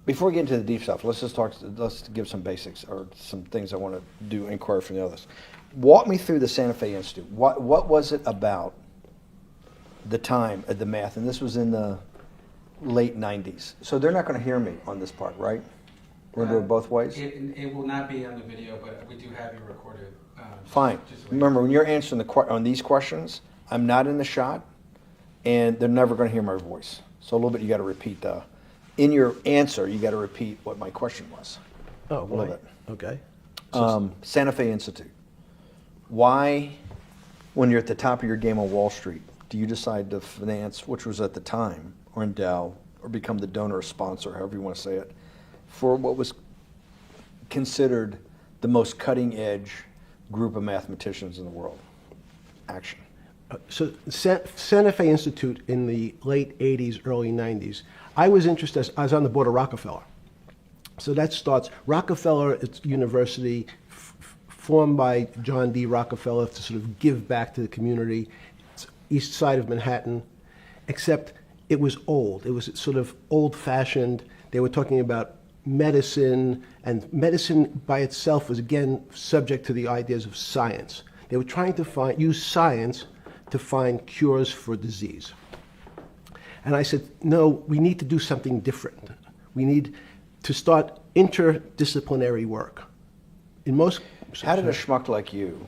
Before we get into the deep stuff, let's give some basics or some things I want to inquire from the others. Walk me through the Santa Fe Institute. What was it about the time of the math? And this was in the late 90s. So they're not going to hear me on this part, right? We're going to do it both ways? It will not be on the video, but we do have you recorded. Fine. Remember, when you're answering on these questions, I'm not in the shot, and they're never going to hear my voice. So a little bit you got to repeat in your answer, you got to repeat what my question was. Oh, a little bit. Okay. Santa Fe Institute. Why, when you're at the top of your game on Wall Street, do you decide to finance, which was at the time, or endow, or become the donor or sponsor, however you want to say it, for what was considered the most cutting edge group of mathematicians in the world? Action. So Santa Fe Institute in the late 80s, early 90s, I was interested, I was on the board of Rockefeller. So that starts, Rockefeller University, formed by John D. Rockefeller to sort of give back to the community. It's east side of Manhattan, except it was old. It was sort of old-fashioned. They were talking about medicine, and medicine by itself was, again, subject to the ideas of science. They were trying to use science to find cures for disease. And I said, no, we need to do something different. We need to start interdisciplinary work. In most... How did a schmuck like you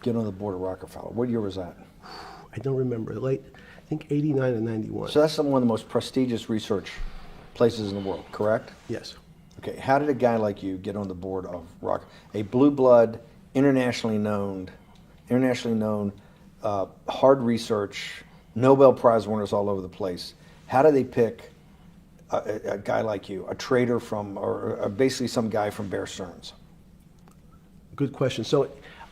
get on the board of Rockefeller? What year was that? I don't remember. Late, I think 89 and 91. So that's one of the most prestigious research places in the world, correct? Yes. Okay, how did a guy like you get on the board of a blue blood, internationally known, hard research, Nobel Prize winners all over the place? How do they pick a guy like you, a trader from, or basically some guy from Bear Stearns? Good question. So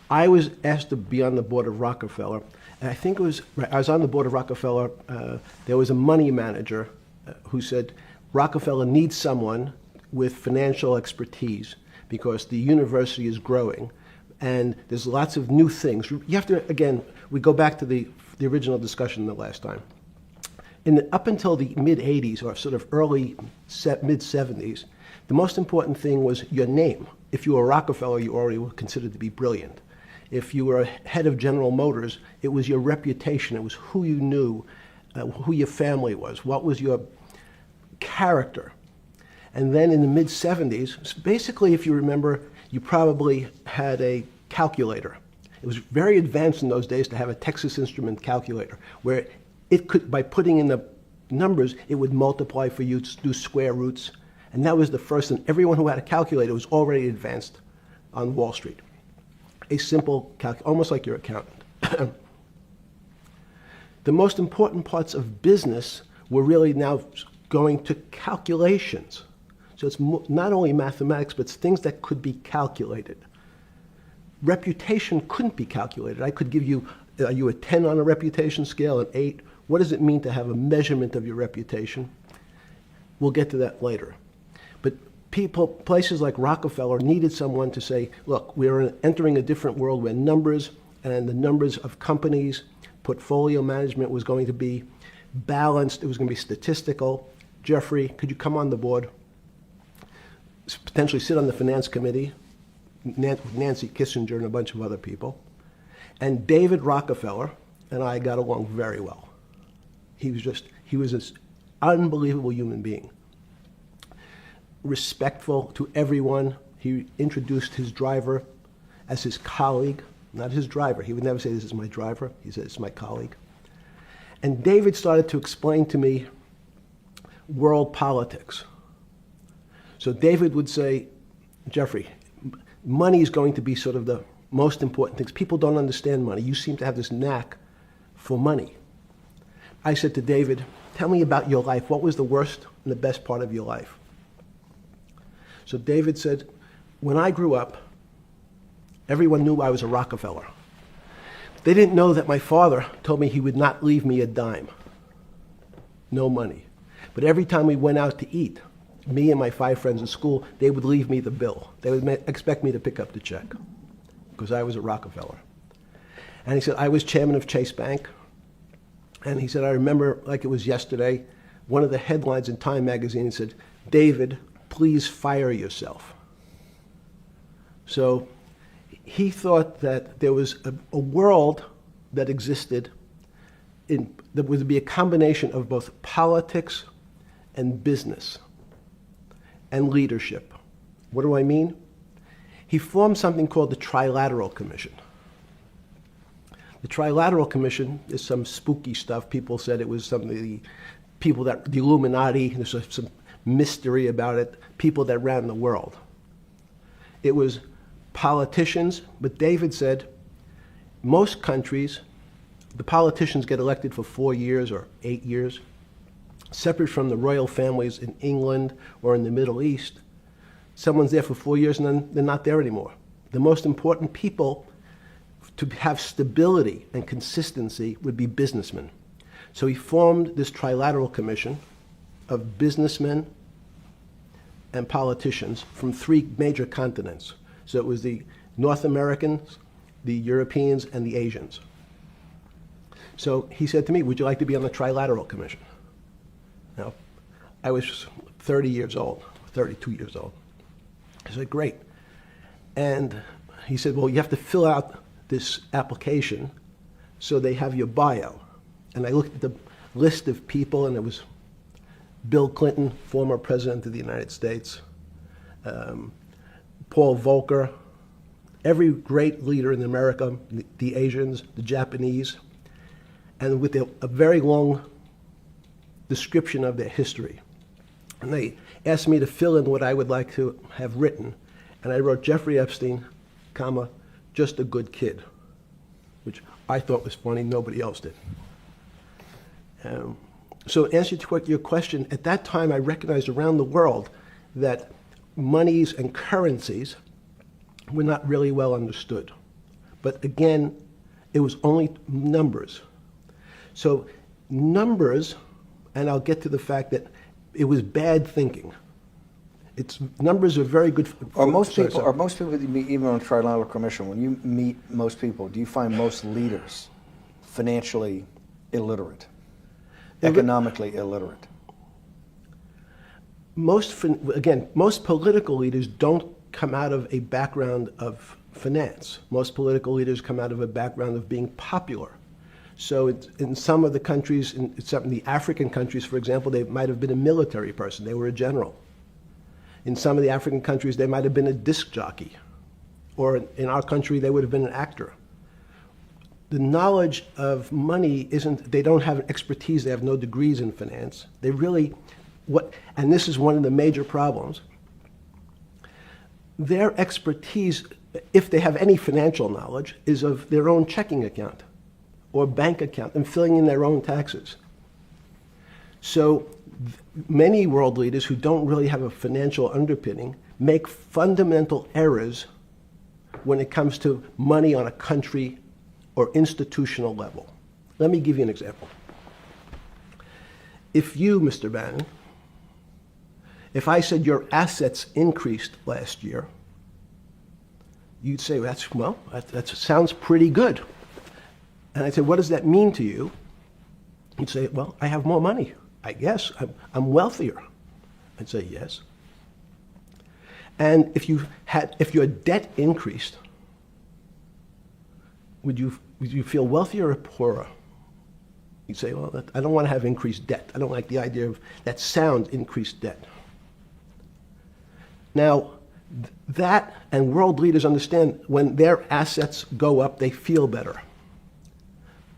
I was asked to be on the board of Rockefeller, and I think it was, I was on the board of Rockefeller, there was a money manager who said, Rockefeller needs someone with financial expertise because the university is growing and there's lots of new things. You have to, again, we go back to the original discussion the last time. Up until the mid-'80s or sort of early mid-'70s, the most important thing was your name. If you were Rockefeller, you already were considered to be brilliant. If you were head of General Motors, it was your reputation. It was who you knew, who your family was, what was your character. And then in the mid-'70s, basically, if you remember, you probably had a calculator. It was very advanced in those days to have a Texas Instrument calculator, where it could, by putting in the numbers, it would multiply for you to do square roots. And that was the first, and everyone who had a calculator was already advanced on Wall Street. A simple calculator, almost like your accountant. The most important parts of business were really now going to calculations. So it's not only mathematics, but it's things that could be calculated. Reputation couldn't be calculated. I could give you, are you a 10 on a reputation scale, an 8? What does it mean to have a measurement of your reputation? We'll get to that later. But places like Rockefeller needed someone to say, look, we're entering a different world where numbers and the numbers of companies, portfolio management was going to be balanced. It was going to be statistical. Jeffrey, could you come on the board? Potentially sit on the finance committee, Nancy Kissinger and a bunch of other people. And David Rockefeller and I got along very well. He was an unbelievable human being. Respectful to everyone. He introduced his driver as his colleague, not his driver. He would never say, this is my driver. He said, it's my colleague. And David started to explain to me world politics. So David would say, Jeffrey, money is going to be sort of the most important things. People don't understand money. You seem to have this knack for money. I said to David, tell me about your life. What was the worst and the best part of your life? So David said, when I grew up, everyone knew I was a Rockefeller. They didn't know that my father told me he would not leave me a dime. No money. But every time we went out to eat, me and my 5 friends in school, they would leave me the bill. They would expect me to pick up the check because I was a Rockefeller. And he said, I was chairman of Chase Bank. And he said, I remember like it was yesterday, one of the headlines in Time magazine said, David, please fire yourself. So he thought that there was a world that existed that would be a combination of both politics and business and leadership. What do I mean? He formed something called the Trilateral Commission. The Trilateral Commission is some spooky stuff. People said it was some of the people that, the Illuminati, there's some mystery about it, people that ran the world. It was politicians, but David said most countries, the politicians get elected for 4 years or 8 years, separate from the royal families in England or in the Middle East. Someone's there for 4 years and then they're not there anymore. The most important people to have stability and consistency would be businessmen. So he formed this Trilateral Commission of businessmen and politicians from 3 major continents. So it was the North Americans, the Europeans, and the Asians. So he said to me, would you like to be on the Trilateral Commission? Now, I was 30 years old, 32 years old. I said, great. And he said, well, you have to fill out this application so they have your bio. And I looked at the list of people, and it was Bill Clinton, former president of the United States, Paul Volcker, every great leader in America, the Asians, the Japanese, and with a very long description of their history. And they asked me to fill in what I would like to have written. And I wrote Jeffrey Epstein, comma, just a good kid, which I thought was funny, nobody else did. So in answer to your question, at that time I recognized around the world that monies and currencies were not really well understood. But again, it was only numbers. So numbers, and I'll get to the fact that it was bad thinking. Numbers are very good. Are most people that you meet, even on the Trilateral Commission, when you meet most people, do you find most leaders financially illiterate, economically illiterate? Most political leaders don't come out of a background of finance. Most political leaders come out of a background of being popular. So in some of the countries, in some of the African countries, for example, they might have been a military person. They were a general. In some of the African countries, they might have been a disc jockey. Or in our country, they would have been an actor. The knowledge of money they don't have expertise, they have no degrees in finance. They really, and this is one of the major problems, their expertise, if they have any financial knowledge, is of their own checking account or bank account and filling in their own taxes. So many world leaders who don't really have a financial underpinning make fundamental errors when it comes to money on a country or institutional level. Let me give you an example. If you, Mr. Bannon, if I said your assets increased last year, you'd say, that sounds pretty good. And I'd say, what does that mean to you? You'd say, well, I have more money. I guess I'm wealthier. I'd say yes. And if your debt increased, would you feel wealthier or poorer? You'd say, well, I don't want to have increased debt. I don't like the idea of that sound, increased debt. Now, that and world leaders understand when their assets go up, they feel better.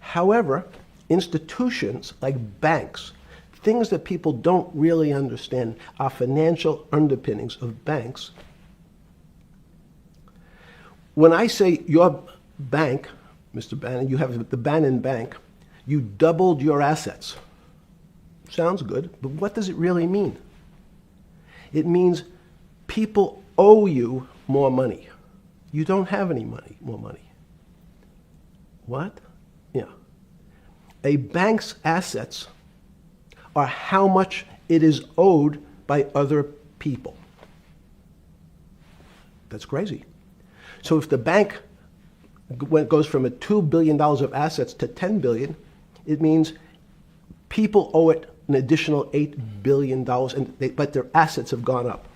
However, institutions like banks, things that people don't really understand are financial underpinnings of banks. When I say your bank, Mr. Bannon, you have the Bannon Bank, you doubled your assets. Sounds good, but what does it really mean? It means people owe you more money. You don't have any more money. What? Yeah. A bank's assets are how much it is owed by other people. That's crazy. So if the bank goes from $2 billion of assets to $10 billion, it means people owe it an additional $8 billion, but their assets have gone up.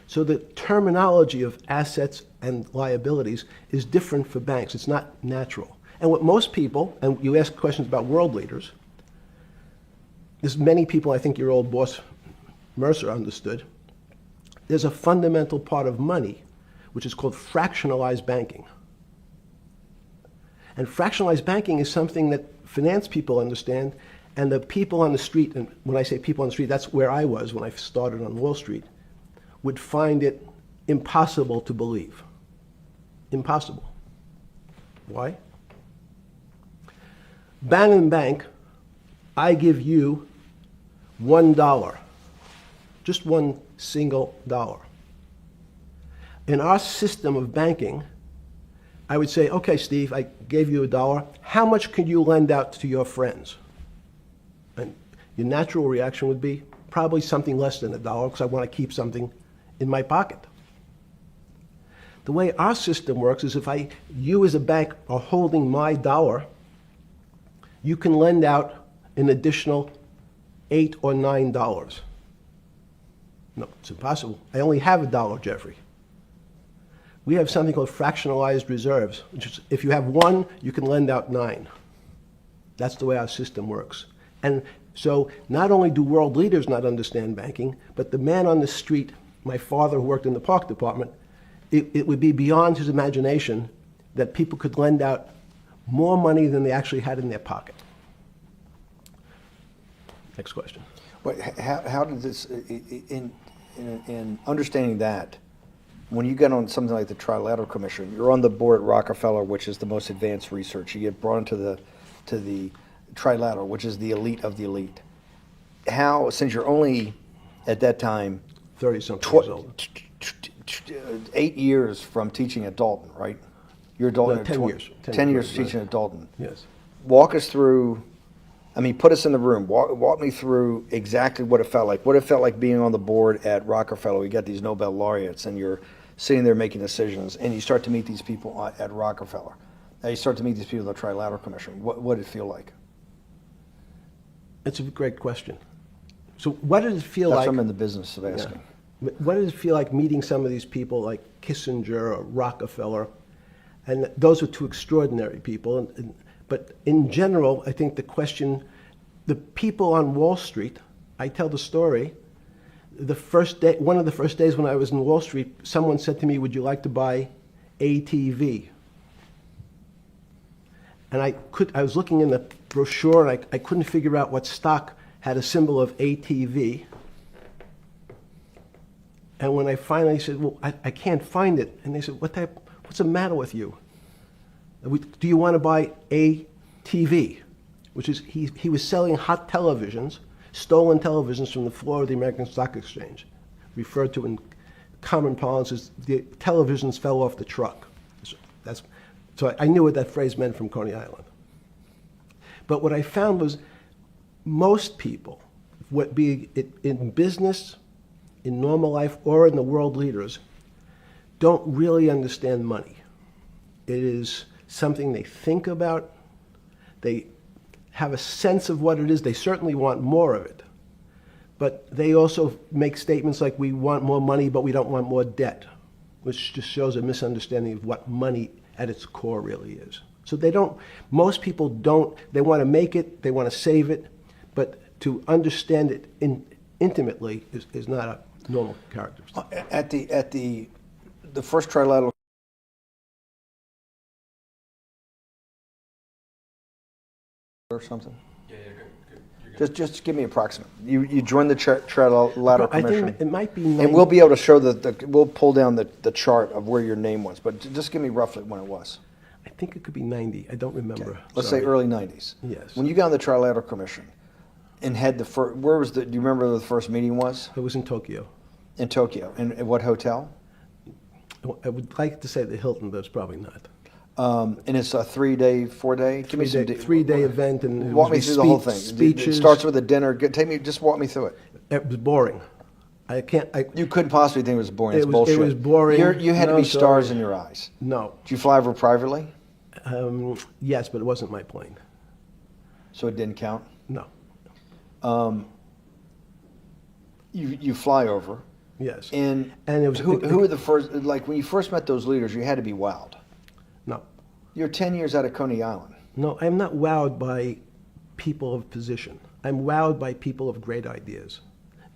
So the terminology of assets and liabilities is different for banks. It's not natural. And what most people, and you ask questions about world leaders, there's many people, I think your old boss Mercer understood, there's a fundamental part of money which is called fractionalized banking. And fractionalized banking is something that finance people understand, and the people on the street, and when I say people on the street, that's where I was when I started on Wall Street, would find it impossible to believe. Impossible. Why? Bannon Bank, I give you $1, just one single dollar. In our system of banking, I would say, okay, Steve, I gave you $1. How much could you lend out to your friends? And your natural reaction would be probably something less than $1 because I want to keep something in my pocket. The way our system works is if you as a bank are holding my dollar, you can lend out an additional $8 or $9. No, it's impossible. I only have $1, Jeffrey. We have something called fractionalized reserves, which is if you have 1, you can lend out 9. That's the way our system works. And so not only do world leaders not understand banking, but the man on the street, my father who worked in the park department, it would be beyond his imagination that people could lend out more money than they actually had in their pocket. Next question. But how did this, in understanding that, when you get on something like the Trilateral Commission, you're on the board at Rockefeller, which is the most advanced research. You get brought into the Trilateral, which is the elite of the elite. How, since you're only at that time 30-something years old. 8 years from teaching at Dalton, right? You're Dalton. No, 10 years. 10 years teaching at Dalton. Yes. Walk us through. I mean, put us in the room. Walk me through exactly what it felt like. What it felt like being on the board at Rockefeller. We got these Nobel laureates, and you're sitting there making decisions, and you start to meet these people at Rockefeller. Now you start to meet these people at the Trilateral Commission. What did it feel like? It's a great question. So what did it feel That's like? what I'm in the business of asking. Yeah. What did it feel like meeting some of these people like Kissinger or Rockefeller? And those are two extraordinary people. But in general, I think the question, the people on Wall Street, I tell the story, the first day, one of the first days when I was in Wall Street, someone said to me, would you like to buy ATV? And I was looking in the brochure and I couldn't figure out what stock had a symbol of ATV. And when I finally said, well, I can't find it. And they said, what's the matter with you? Do you want to buy ATV? Which is, he was selling hot televisions, stolen televisions from the floor of the American Stock Exchange, referred to in common parlance as the televisions fell off the truck. So I knew what that phrase meant from Coney Island. But what I found was most people, be it in business, in normal life, or in the world leaders, don't really understand money. It is something they think about. They have a sense of what it is. They certainly want more of it. But they also make statements like, we want more money, but we don't want more debt, which just shows a misunderstanding of what money at its core really is. So most people don't, they want to make it, they want to save it, but to understand it intimately is not a normal characteristic. At the first Trilateral or something? Yeah, good. You're good. Just give me approximate. You joined the Trilateral I Commission. think it might be And we'll be able to show we'll pull down the chart of where your name was, but just give me roughly when it was. I think it could be 90. I don't remember. Okay. Let's say early 90s. Yes. When you got on the Trilateral Commission and had the first, do you remember where the first meeting was? It was in Tokyo. In Tokyo. And at what hotel? I would like to say the Hilton, but it's probably not. And it's a 3-day, 4-day? Give me some 3-day event, and it walk was me through the whole thing. Speeches. It starts with a dinner. Just walk me through it. It was boring. You couldn't possibly think it was boring. It's bullshit. It was boring. You had to be stars in your eyes. No. Did you fly over privately? Yes, but it wasn't my plane. So it didn't count? No. You fly over. Yes. And it was who were the first? Like when you first met those leaders, you had to be wowed. No. You're 10 years out of Coney Island. No, I'm not wowed by people of position. I'm wowed by people of great ideas.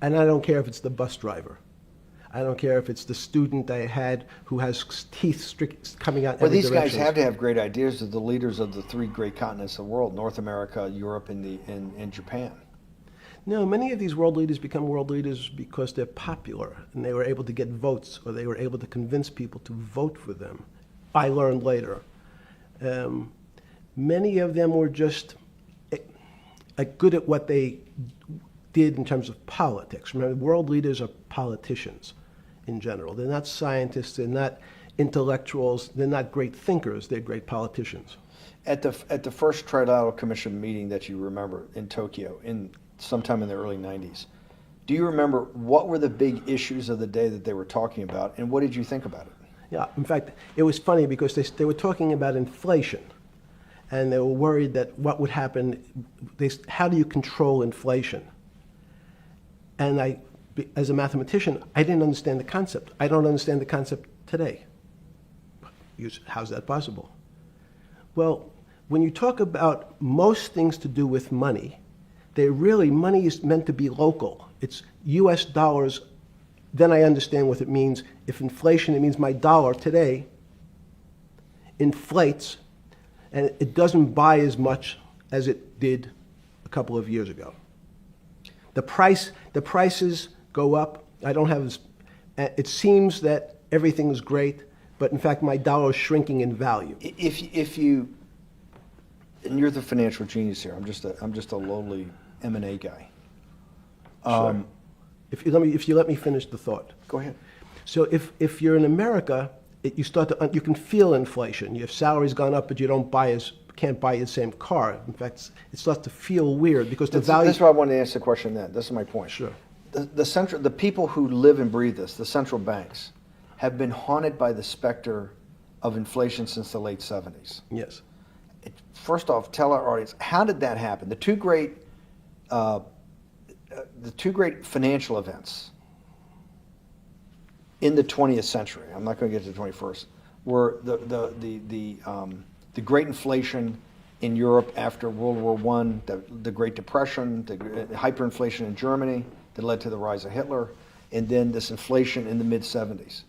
And I don't care if it's the bus driver. I don't care if it's the student I had who has teeth coming out in Well, every these direction. guys have to have great ideas. They're the leaders of the three great continents of the world: North America, Europe, and Japan. No, many of these world leaders become world leaders because they're popular and they were able to get votes or they were able to convince people to vote for them. I learned later. Many of them were just good at what they did in terms of politics. Remember, world leaders are politicians in general. They're not scientists, they're not intellectuals, they're not great thinkers, they're great politicians. At the first Trilateral Commission meeting that you remember in Tokyo, sometime in the early 90s, do you remember what were the big issues of the day that they were talking about, and what did you think about it? Yeah, in fact, it was funny because they were talking about inflation, and they were worried that what would happen, how do you control inflation? And as a mathematician, I didn't understand the concept. I don't understand the concept today. How's that possible? Well, when you talk about most things to do with money, money is meant to be local. It's US dollars. Then I understand what it means. If inflation, it means my dollar today inflates and it doesn't buy as much as it did a couple of years ago. The prices go up. It seems that everything is great, but in fact my dollar is shrinking in value. If you, and you're the financial genius here. I'm just a lowly M&A guy. Sure. If you let me finish the thought. Go ahead. So if you're in America, you can feel inflation. Your salary's gone up, but you can't buy the same car. In fact, it starts to feel weird because the value. This is why I wanted to ask the question then. This is my point. Sure. The people who live and breathe this, the central banks, have been haunted by the specter of inflation since the late 70s. Yes. First off, tell our audience, how did that happen? The two great financial events in the 20th century, I'm not going to get to the 21st, were the great inflation in Europe after World War I, the Great Depression, the hyperinflation in Germany that led to the rise of Hitler, and then this inflation in the mid-70s.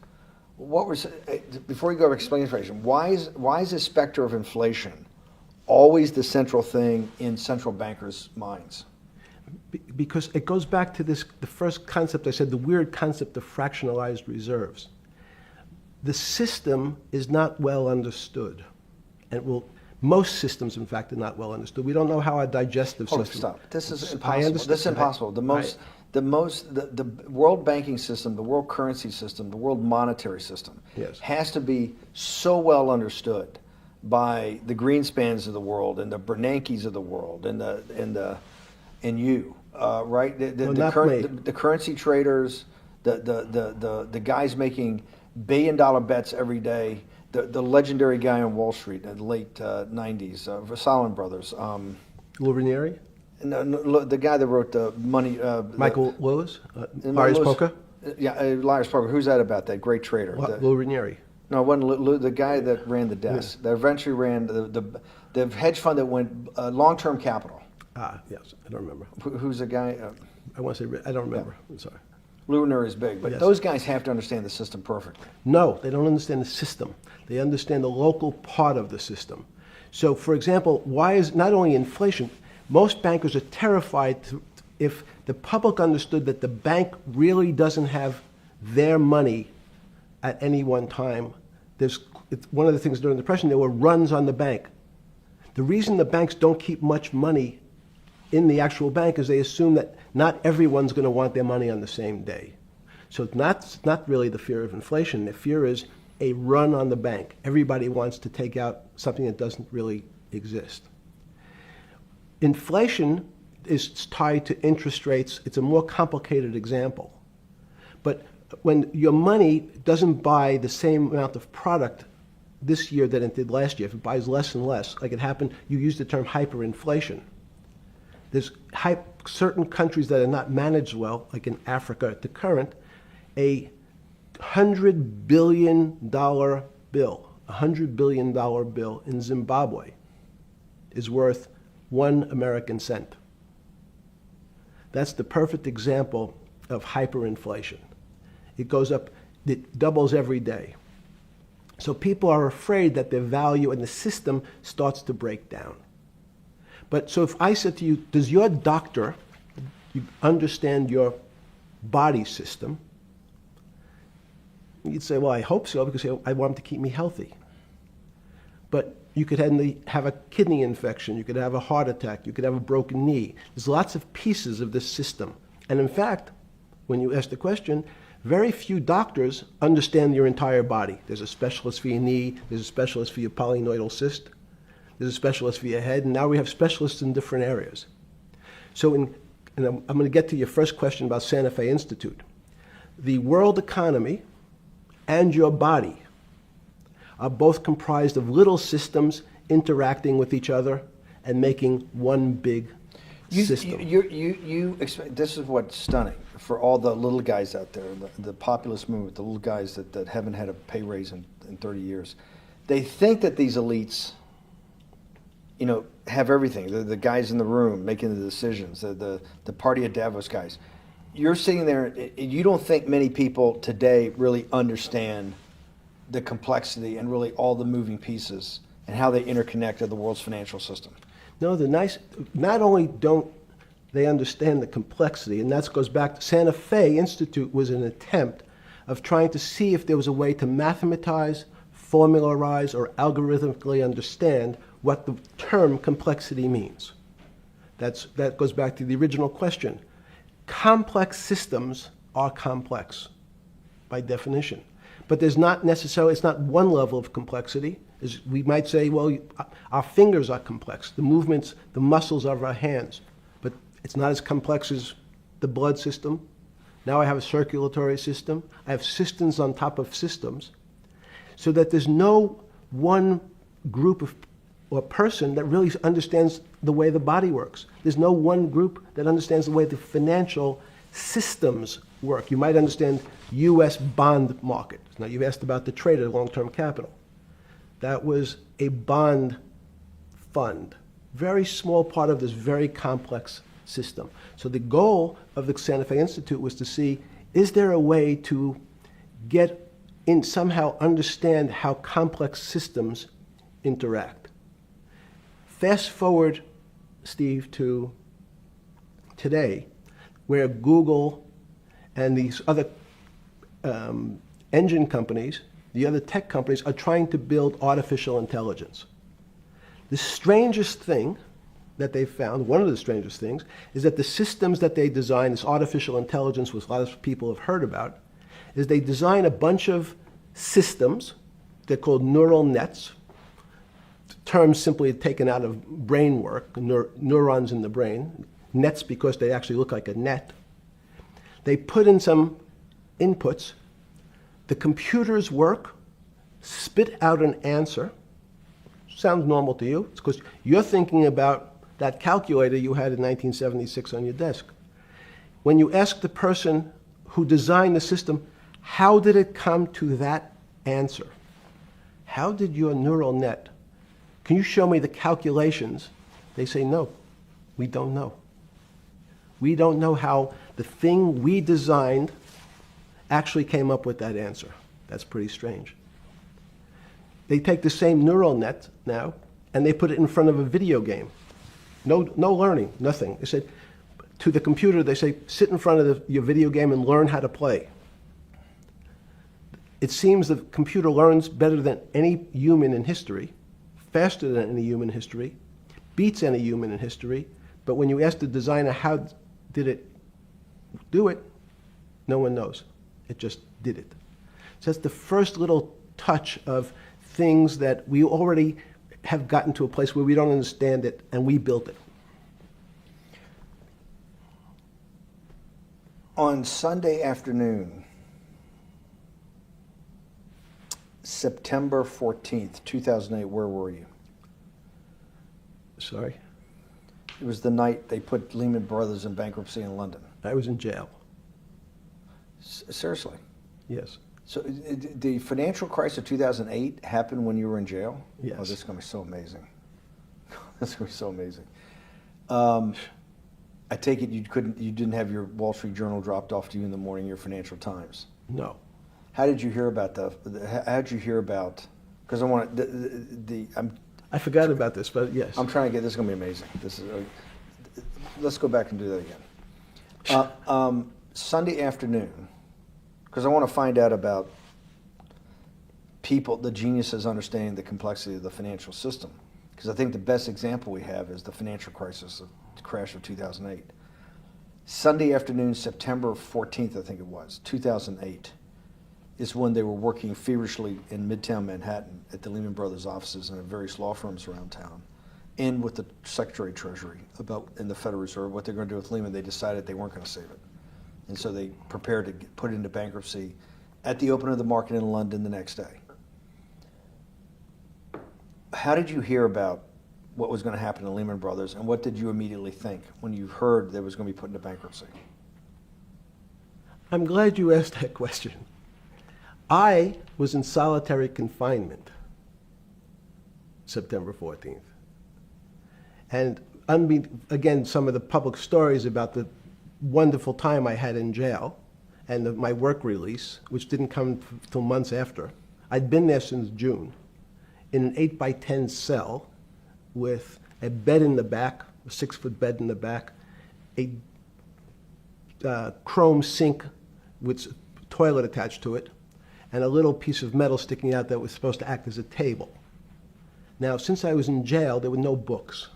Before you go to explain inflation, why is the specter of inflation always the central thing in central bankers' minds? Because it goes back to the first concept I said, the weird concept of fractionalized reserves. The system is not well understood. And most systems, in fact, are not well understood. We don't know how our digestive system. Stop. This is I impossible. understand. This is impossible. The world banking system, the world currency system, the world monetary system Yes. has to be so well understood by the Greenspans of the world and the Bernankes of the world and you, right? The currency traders, the guys making billion-dollar bets every day, the legendary guy on Wall Street in the late 90s, Salomon Brothers. Lou Ranieri? No, the guy that wrote the money. Michael Lewis? Marius Poker? Yeah, Lars Poker. Who's that about? That great trader. Lou Ranieri. No, it wasn't Lou, the guy that ran the desk. That eventually ran the hedge fund that went long-term capital. Yes, I don't remember. Who's the guy? I want to say, I don't remember. I'm sorry. Lou Ranieri is big, but Yes. those guys have to understand the system perfectly. No, they don't understand the system. They understand the local part of the system. So, for example, why is not only inflation, most bankers are terrified if the public understood that the bank really doesn't have their money at any one time. It's one of the things during the Depression, there were runs on the bank. The reason the banks don't keep much money in the actual bank is they assume that not everyone's going to want their money on the same day. So it's not really the fear of inflation. The fear is a run on the bank. Everybody wants to take out something that doesn't really exist. Inflation is tied to interest rates. It's a more complicated example. But when your money doesn't buy the same amount of product this year than it did last year, if it buys less and less, like it happened, you used the term hyperinflation. There's certain countries that are not managed well, like in Africa at the current, A $100 billion bill, $100 billion bill in Zimbabwe is worth 1 American cent. That's the perfect example of hyperinflation. It goes up, it doubles every day. So people are afraid that their value in the system starts to break down. But so if I said to you, does your doctor understand your body system? You'd say, well, I hope so, because I want him to keep me healthy. But you could have a kidney infection, you could have a heart attack, you could have a broken knee. There's lots of pieces of this system. And in fact, when you ask the question, very few doctors understand your entire body. There's a specialist for your knee, there's a specialist for your polynoidal cyst, there's a specialist for your head, and now we have specialists in different areas. So and I'm going to get to your first question about Santa Fe Institute. The world economy and your body are both comprised of little systems interacting with each other and making one big system. This is what's stunning for all the little guys out there, the populist movement, the little guys that haven't had a pay raise in 30 years. They think that these elites, have everything. The guys in the room making the decisions, the party of Davos guys. You're sitting there, you don't think many people today really understand the complexity and really all the moving pieces and how they interconnect to the world's financial system. No, not only don't they understand the complexity, and that goes back to Santa Fe Institute was an attempt of trying to see if there was a way to mathematize, formularize, or algorithmically understand what the term complexity means. That goes back to the original question. Complex systems are complex by definition. But there's not necessarily, it's not one level of complexity. We might say, well, our fingers are complex, the movements, the muscles of our hands, but it's not as complex as the blood system. Now I have a circulatory system. I have systems on top of systems, so that there's no one group of or person that really understands the way the body works. There's no one group that understands the way the financial systems work. You might understand U.S. bond market. Now, you've asked about the trade of long-term capital. That was a bond fund, very small part of this very complex system. So the goal of the Santa Fe Institute was to see, is there a way to get in, somehow understand how complex systems interact? Fast forward, Steve, to today, where Google and these other engine companies, the other tech companies, are trying to build artificial intelligence. The strangest thing that they found, one of the strangest things, is that the systems that they design, this artificial intelligence, which a lot of people have heard about, is they design a bunch of systems. They're called neural nets. Terms simply taken out of brain work, neurons in the brain. Nets because they actually look like a net. They put in some inputs. The computers work, spit out an answer. Sounds normal to you. It's because you're thinking about that calculator you had in 1976 on your desk. When you ask the person who designed the system, how did it come to that answer? How did your neural net, can you show me the calculations? They say, no, we don't know. We don't know how the thing we designed actually came up with that answer. That's pretty strange. They take the same neural net now and they put it in front of a video game. No learning, nothing. They said to the computer, they say, sit in front of your video game and learn how to play. It seems the computer learns better than any human in history, faster than any human in history, beats any human in history, but when you ask the designer how did it do it, no one knows. It just did it. So that's the first little touch of things that we already have gotten to a place where we don't understand it, and we built it. On Sunday afternoon, September 14th, 2008, where were you? Sorry? It was the night they put Lehman Brothers in bankruptcy in London. I was in jail. Seriously. Yes. So the financial crisis of 2008 happened when you were in jail? Yes. Oh, this is going to be so amazing. This is going to be so amazing. I take it you didn't have your Wall Street Journal dropped off to you in the morning, your Financial Times. No. How did you hear about because I want I forgot about this, but yes. I'm trying to get, this is going to be amazing. This is, let's go back and do that again. Sunday afternoon, because I want to find out about people, the geniuses understanding the complexity of the financial system. Because I think the best example we have is the financial crisis, the crash of 2008. Sunday afternoon, September 14th, I think it was, 2008, is when they were working feverishly in Midtown Manhattan at the Lehman Brothers offices and at various law firms around town, and with the Secretary of Treasury and the Federal Reserve, what they're going to do with Lehman. They decided they weren't going to save it. And so they prepared to put it into bankruptcy at the open of the market in London the next day. How did you hear about what was going to happen to Lehman Brothers, and what did you immediately think when you heard they was going to be put into bankruptcy? I'm glad you asked that question. I was in solitary confinement September 14th. And again, some of the public stories about the wonderful time I had in jail and my work release, which didn't come till months after. I'd been there since June in an 8x10 cell with a bed in the back, a 6-foot bed in the back, a chrome sink with a toilet attached to it, and a little piece of metal sticking out that was supposed to act as a table. Now, since I was in jail, there were no books.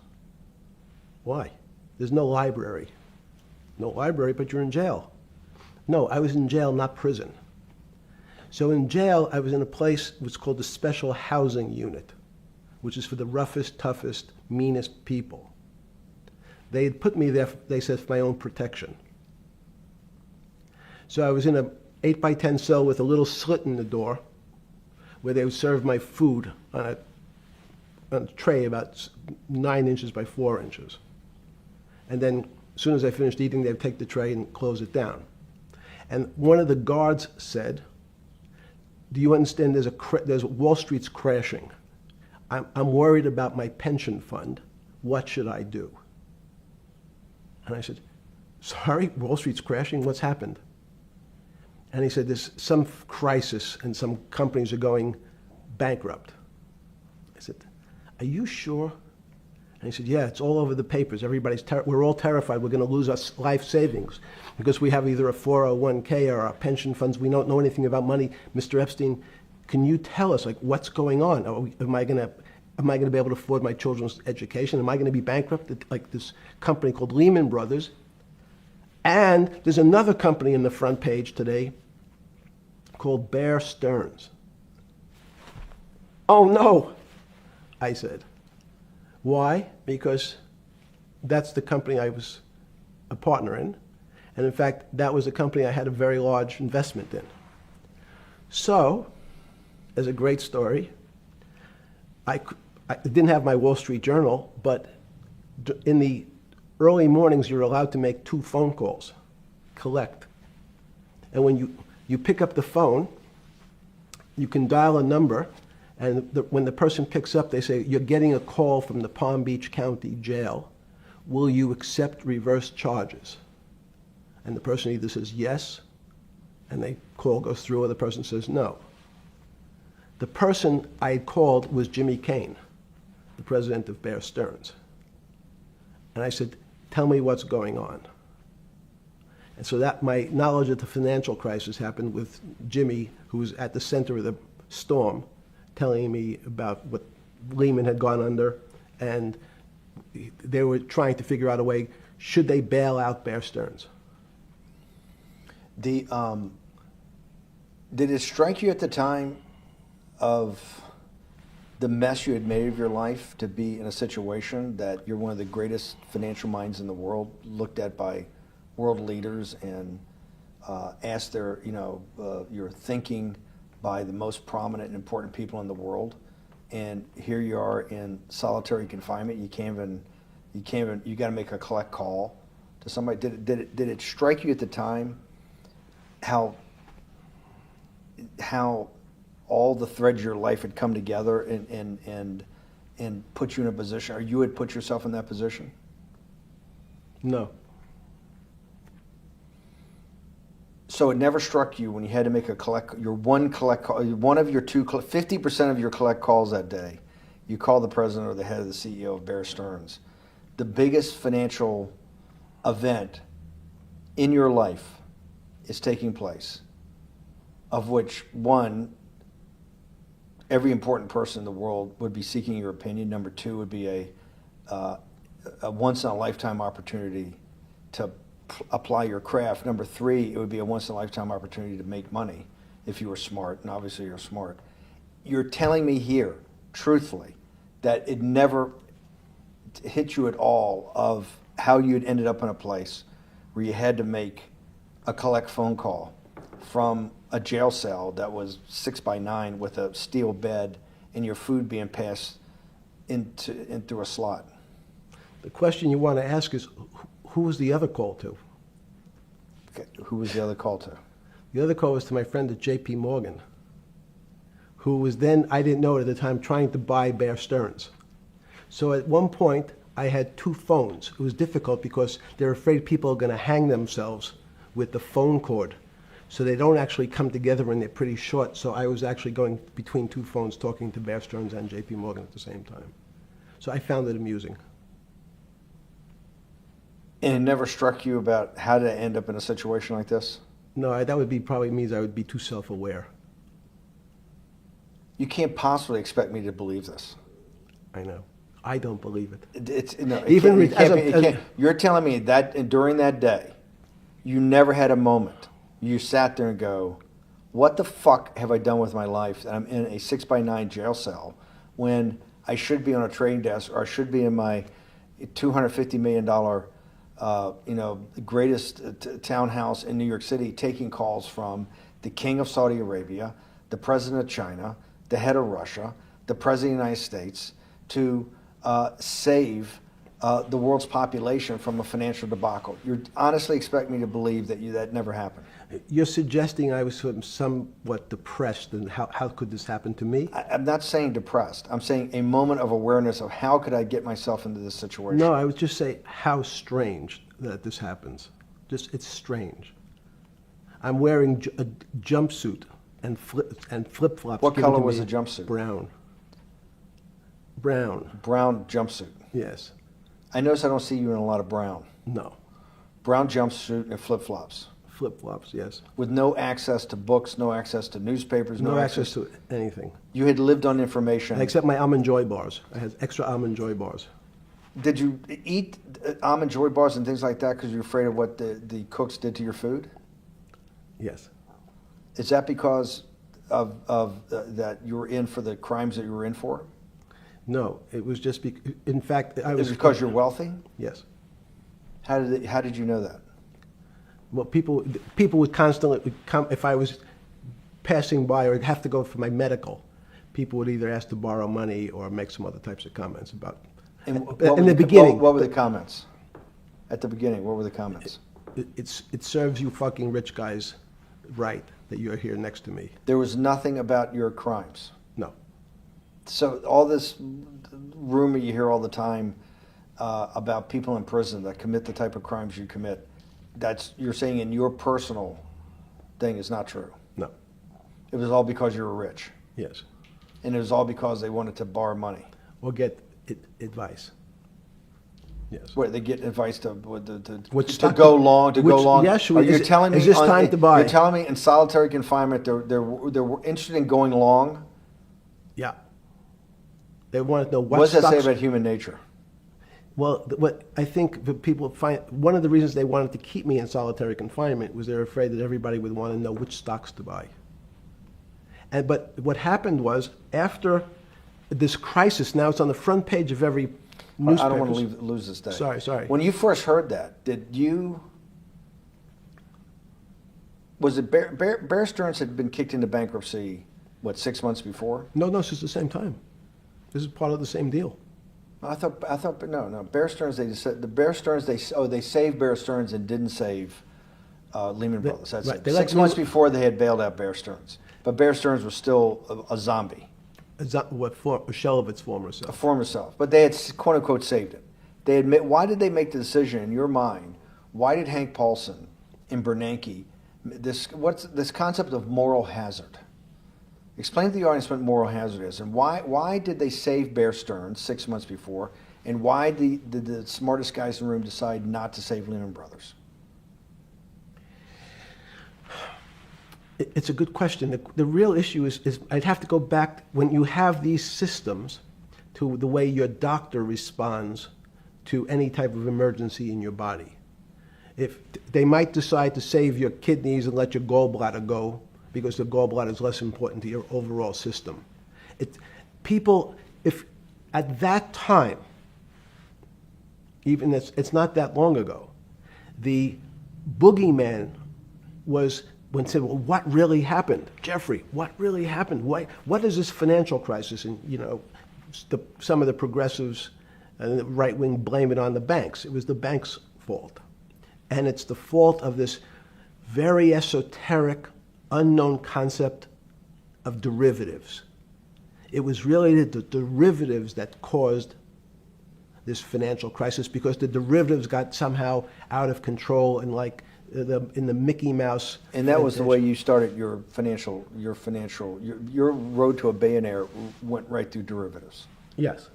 Why? There's no library. No library, but you're in jail. No, I was in jail, not prison. So in jail, I was in a place which is called the Special Housing Unit, which is for the roughest, toughest, meanest people. They had put me there, they said, for my own protection. So I was in a 8x10 cell with a little slit in the door where they would serve my food on a tray about 9 inches by 4 inches. And then as soon as I finished eating, they'd take the tray and close it down. And one of the guards said, do you understand there's Wall Street's crashing. I'm worried about my pension fund. What should I do? And I said, sorry, Wall Street's crashing? What's happened? And he said, there's some crisis and some companies are going bankrupt. I said, are you sure? And he said, yeah, it's all over the papers. We're all terrified we're going to lose our life savings because we have either a 401k or our pension funds. We don't know anything about money. Mr. Epstein, can you tell us, like, what's going on? Am I going to be able to afford my children's education? Am I going to be bankrupt like this company called Lehman Brothers? And there's another company in the front page today called Bear Stearns. Oh, no, I said. Why? Because that's the company I was a partner in. And in fact, that was a company I had a very large investment in. So, as a great story, I didn't have my Wall Street Journal, but in the early mornings, you're allowed to make 2 phone calls, collect. And when you pick up the phone, you can dial a number, and when the person picks up, they say, you're getting a call from the Palm Beach County Jail. Will you accept reverse charges? And the person either says yes, and the call goes through, or the person says no. The person I had called was Jimmy Kane, the president of Bear Stearns. And I said, tell me what's going on. And so that my knowledge of the financial crisis happened with Jimmy, who was at the center of the storm, telling me about what Lehman had gone under, and they were trying to figure out a way, should they bail out Bear Stearns? Did it strike you at the time of the mess you had made of your life to be in a situation that you're one of the greatest financial minds in the world, looked at by world leaders and asked your thinking by the most prominent and important people in the world, and here you are in solitary confinement. You got to make a collect call to somebody. Did it strike you at the time how all the threads of your life had come together and put you in a position, or you had put yourself in that position? No. So it never struck you when you had to make one of your 50% of your collect calls that day, you call the president or the head of the CEO of Bear Stearns. The biggest financial event in your life is taking place, of which one, every important person in the world would be seeking your opinion. Number two would be a once-in-a-lifetime opportunity to apply your craft. Number three, it would be a once-in-a-lifetime opportunity to make money if you were smart, and obviously you're smart. You're telling me here, truthfully, that it never hit you at all of how you'd ended up in a place where you had to make a collect phone call from a jail cell that was 6x9 with a steel bed and your food being passed in through a slot. The question you want to ask is, who was the other call to? Okay. Who was the other call to? The other call was to my friend at J.P. Morgan, who was then, I didn't know it at the time, trying to buy Bear Stearns. So at one point, I had two phones. It was difficult because they're afraid people are going to hang themselves with the phone cord. So they don't actually come together and they're pretty short. So I was actually going between two phones talking to Bear Stearns and J.P. Morgan at the same time. So I found it amusing. And it never struck you about how to end up in a situation like this? No, that would be probably means I would be too self-aware. You can't possibly expect me to believe this. I know. I don't believe it. It's no, it Even can't- it can't as be- a- it can't- you're telling me that during that day, you never had a moment. You sat there and go, "What the fuck have I done with my life? That I'm in a 6x9 jail cell when I should be on a trading desk, or I should be in my $250 million, greatest townhouse in New York City, taking calls from the king of Saudi Arabia, the president of China, the head of Russia, the president of the United States, to save the world's population from a financial debacle." You honestly expect me to believe that never happened? You're suggesting I was sort of somewhat depressed, and how could this happen to me? I'm not saying depressed. I'm saying a moment of awareness of how could I get myself into this situation. No, I would just say how strange that this happens. Just, it's strange. I'm wearing a jumpsuit and flip-flops. What given color to was me. the jumpsuit? Brown. Brown, Brown jumpsuit. yes. I notice I don't see you in a lot of brown. No. Brown jumpsuit and flip-flops. Flip-flops, yes. With no access to books, no access to newspapers, No access to anything. You had lived on information. Except my Almond Joy bars. I had extra Almond Joy bars. Did you eat Almond Joy bars and things like that because you're afraid of what the cooks did to your food? Yes. Is that because of that you were in for the crimes that you were in for? No, it was just, in fact, I Is was... it because you're wealthy? Yes. How did you know that? Well, people would constantly come, if I was passing by or have to go for my medical, people would either ask to borrow money or make some other types of comments about... And In the beginning... what were the comments? At the beginning, what were the comments? It serves you fucking rich guys right that you're here next to me. There was nothing about your crimes. No. So all this rumor you hear all the time about people in prison that commit the type of crimes you commit, you're saying in your personal thing is not true. No. It was all because you were rich. Yes. And it was all because they wanted to borrow money. Or get advice. Yes. Where they get advice to Which go long. Yes, Are you telling me is this time to buy? You're telling me in solitary confinement they're interested in going long? Yeah. They want to know what does that say stocks... about human nature? Well, what I think that people find, one of the reasons they wanted to keep me in solitary confinement was they're afraid that everybody would want to know which stocks to buy. But what happened was, after this crisis, now it's on the front page of every newspaper. I don't want to lose this day. Sorry. When you first heard that, was it Bear Stearns had been kicked into bankruptcy, 6 months before? No, this is the same time. This is part of the same deal. I thought, no. Bear Stearns, they saved Bear Stearns and didn't save Lehman Brothers. That's right, it. they let 6 months Lehman- before they had bailed out Bear Stearns, but Bear Stearns was still a zombie, A shell of its former a self. former self. But they had quote unquote saved it. They admit. Why did they make the decision in your mind? Why did Hank Paulson and Bernanke what's this concept of moral hazard? Explain to the audience what moral hazard is, and why did they save Bear Stearns 6 months before, and why did the smartest guys in the room decide not to save Lehman Brothers? It's a good question. The real issue is I'd have to go back when you have these systems to the way your doctor responds to any type of emergency in your body. If they might decide to save your kidneys and let your gallbladder go because the gallbladder is less important to your overall system. If at that time, even it's not that long ago, the boogeyman was when said, well, what really happened? Jeffrey, what really happened? What is this financial crisis? And, some of the progressives and the right wing blame it on the banks. It was the banks' fault. And it's the fault of this very esoteric, unknown concept of derivatives. It was really the derivatives that caused this financial crisis because the derivatives got somehow out of control and in the Mickey Mouse. And that was the way you started your road to a billionaire went right through derivatives. Yes.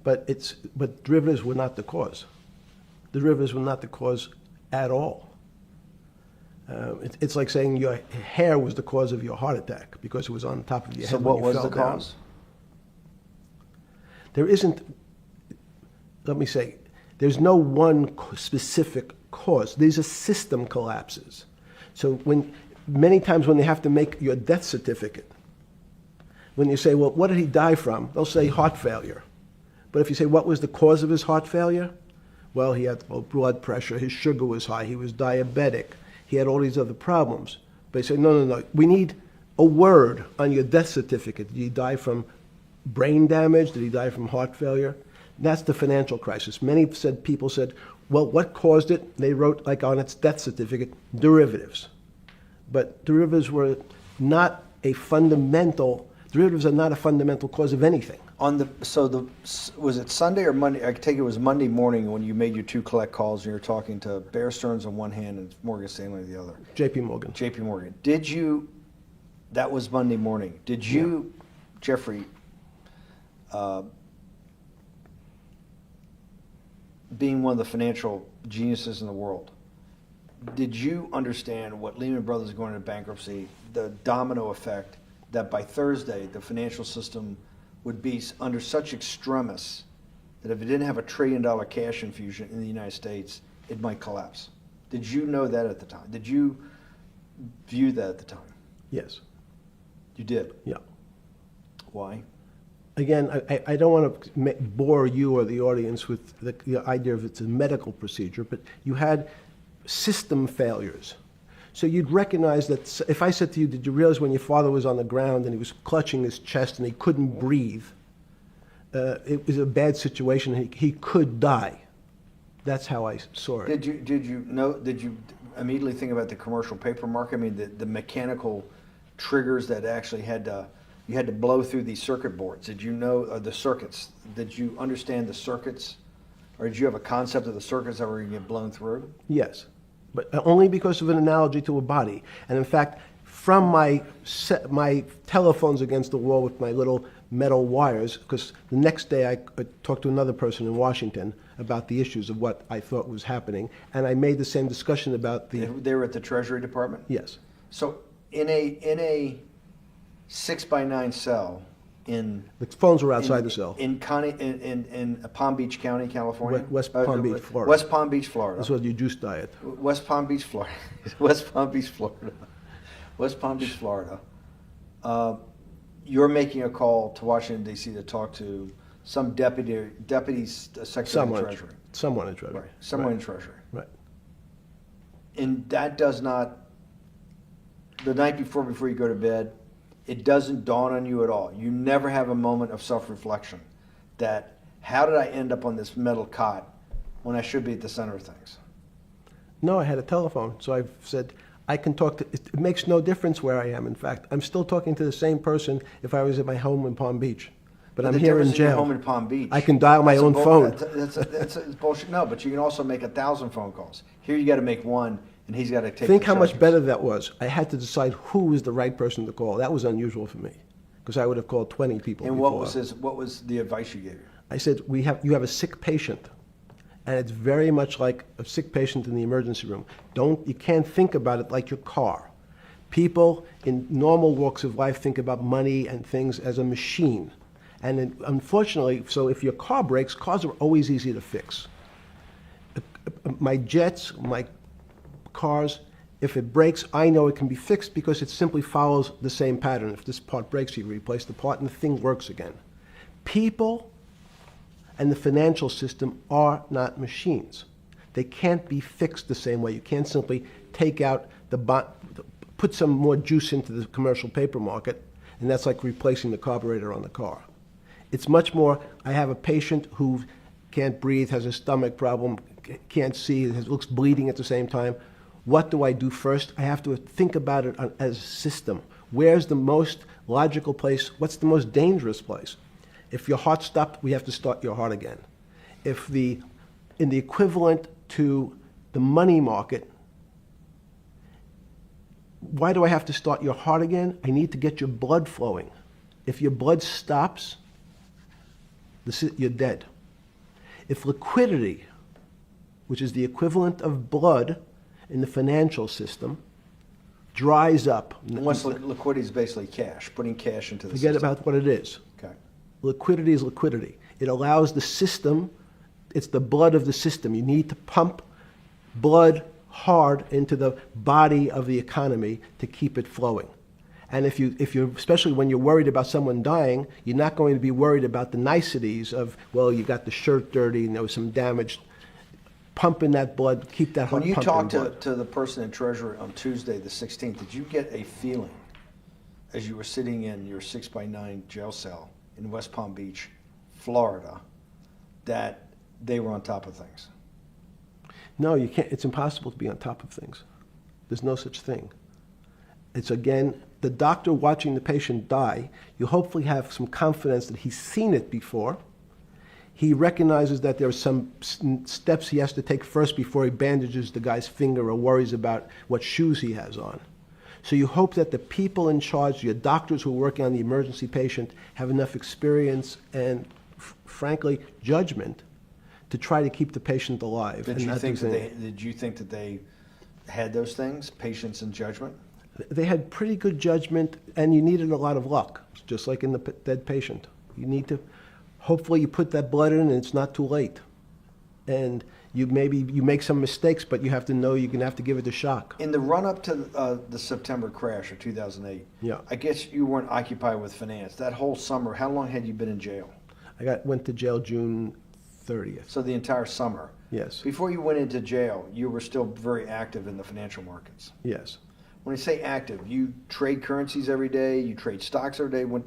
But derivatives were not the cause. Derivatives were not the cause at all. It's like saying your hair was the cause of your heart attack because it was on top of your head. So what was the cause? There isn't, let me say, there's no one specific cause. These are system collapses. So many times when they have to make your death certificate, when you say, well, what did he die from? They'll say heart failure. But if you say, what was the cause of his heart failure? Well, he had low blood pressure, his sugar was high, he was diabetic, he had all these other problems. But they say, no, we need a word on your death certificate. Did he die from brain damage? Did he die from heart failure? That's the financial crisis. Many people said, well, what caused it? They wrote, like on its death certificate, derivatives. But derivatives are not a fundamental cause of anything. Was it Sunday or Monday? I take it was Monday morning when you made your two collect calls and you were talking to Bear Stearns on one hand and Morgan Stanley on the other. J.P. Morgan. J.P. Morgan. That was Monday morning. Did you, Jeffrey, being one of the financial geniuses in the world, did you understand what Lehman Brothers is going into bankruptcy, the domino effect, that by Thursday the financial system would be under such extremis that if it didn't have $1 trillion cash infusion in the United States, it might collapse? Did you know that at the time? Did you view that at the time? Yes. You did? Yeah. Why? Again, I don't want to bore you or the audience with the idea of it's a medical procedure, but you had system failures. So you'd recognize that if I said to you, did you realize when your father was on the ground and he was clutching his chest and he couldn't breathe, it was a bad situation, he could die. That's how I saw it. Did you immediately think about the commercial paper market? I mean, the mechanical triggers that actually you had to blow through these circuit boards. Did you know the circuits? Did you understand the circuits? Or did you have a concept of the circuits that were going to get blown through? Yes, but only because of an analogy to a body. And in fact, from my telephones against the wall with my little metal wires, because the next day I talked to another person in Washington about the issues of what I thought was happening, and I made the same discussion about the... They were at the Treasury Department? Yes. So in a 6x9 cell in... The phones were outside the cell. In Palm Beach County, California? West Palm Beach, Florida. West Palm Beach, Florida. This was your juice diet. West Palm Beach, Florida. West Palm Beach, Florida. West Palm Beach, Florida. You're making a call to Washington, D.C. to talk to some deputy secretary of Treasury. Someone in Treasury. Right. Someone in Treasury. Right. And that does not, the night before you go to bed, it doesn't dawn on you at all. You never have a moment of self-reflection that, how did I end up on this metal cot when I should be at the center of things? No, I had a telephone. So I've said, I can talk to, it makes no difference where I am, in fact. I'm still talking to the same person if I was at my home in Palm Beach. But I'm the here in difference is you're jail. home in Palm Beach. I can dial my That's a own bull- phone. That's bullshit. No, but you can also make 1,000 phone calls. Here you got to make one, and he's got to take. Think the how much charges. better that was. I had to decide who was the right person to call. That was unusual for me, because I would have called 20 people And before. what was the advice you gave him? I said, you have a sick patient, and it's very much like a sick patient in the emergency room. You can't think about it like your car. People in normal walks of life think about money and things as a machine. And unfortunately, so if your car breaks, cars are always easy to fix. My jets, my cars, if it breaks, I know it can be fixed because it simply follows the same pattern. If this part breaks, you replace the part and the thing works again. People and the financial system are not machines. They can't be fixed the same way. You can't simply take out the bond, put some more juice into the commercial paper market, and that's like replacing the carburetor on the car. It's much more, I have a patient who can't breathe, has a stomach problem, can't see, looks bleeding at the same time. What do I do first? I have to think about it as a system. Where's the most logical place? What's the most dangerous place? If your heart stopped, we have to start your heart again. In the equivalent to the money market, why do I have to start your heart again? I need to get your blood flowing. If your blood stops, you're dead. If liquidity, which is the equivalent of blood in the financial system, dries up. And what's liquidity is basically cash, putting cash into the Forget system. about what it is. Okay. Liquidity is liquidity. It allows the system, it's the blood of the system. You need to pump blood hard into the body of the economy to keep it flowing. And if you're, especially when you're worried about someone dying, you're not going to be worried about the niceties of, well, you got the shirt dirty and there was some damage. Pump in that blood, keep that heart When you pumping talked blood. to the person in Treasury on Tuesday, the 16th, did you get a feeling as you were sitting in your 6x9 jail cell in West Palm Beach, Florida, that they were on top of things? No, you can't. It's impossible to be on top of things. There's no such thing. It's, again, the doctor watching the patient die. You hopefully have some confidence that he's seen it before. He recognizes that there are some steps he has to take first before he bandages the guy's finger or worries about what shoes he has on. So you hope that the people in charge, your doctors who are working on the emergency patient, have enough experience and, frankly, judgment to try to keep the patient alive. Did you think that they had those things, patience and judgment? They had pretty good judgment, and you needed a lot of luck, just like in the dead patient. You need to, hopefully you put that blood in and it's not too late. And you make some mistakes, but you have to know you're going to have to give it a shock. In the run-up to the September crash of 2008, Yeah. I guess you weren't occupied with finance. That whole summer, how long had you been in jail? Went to jail June 30th. So the entire summer. Yes. Before you went into jail, you were still very active in the financial markets. Yes. When I say active, you trade currencies every day, you trade stocks every day. When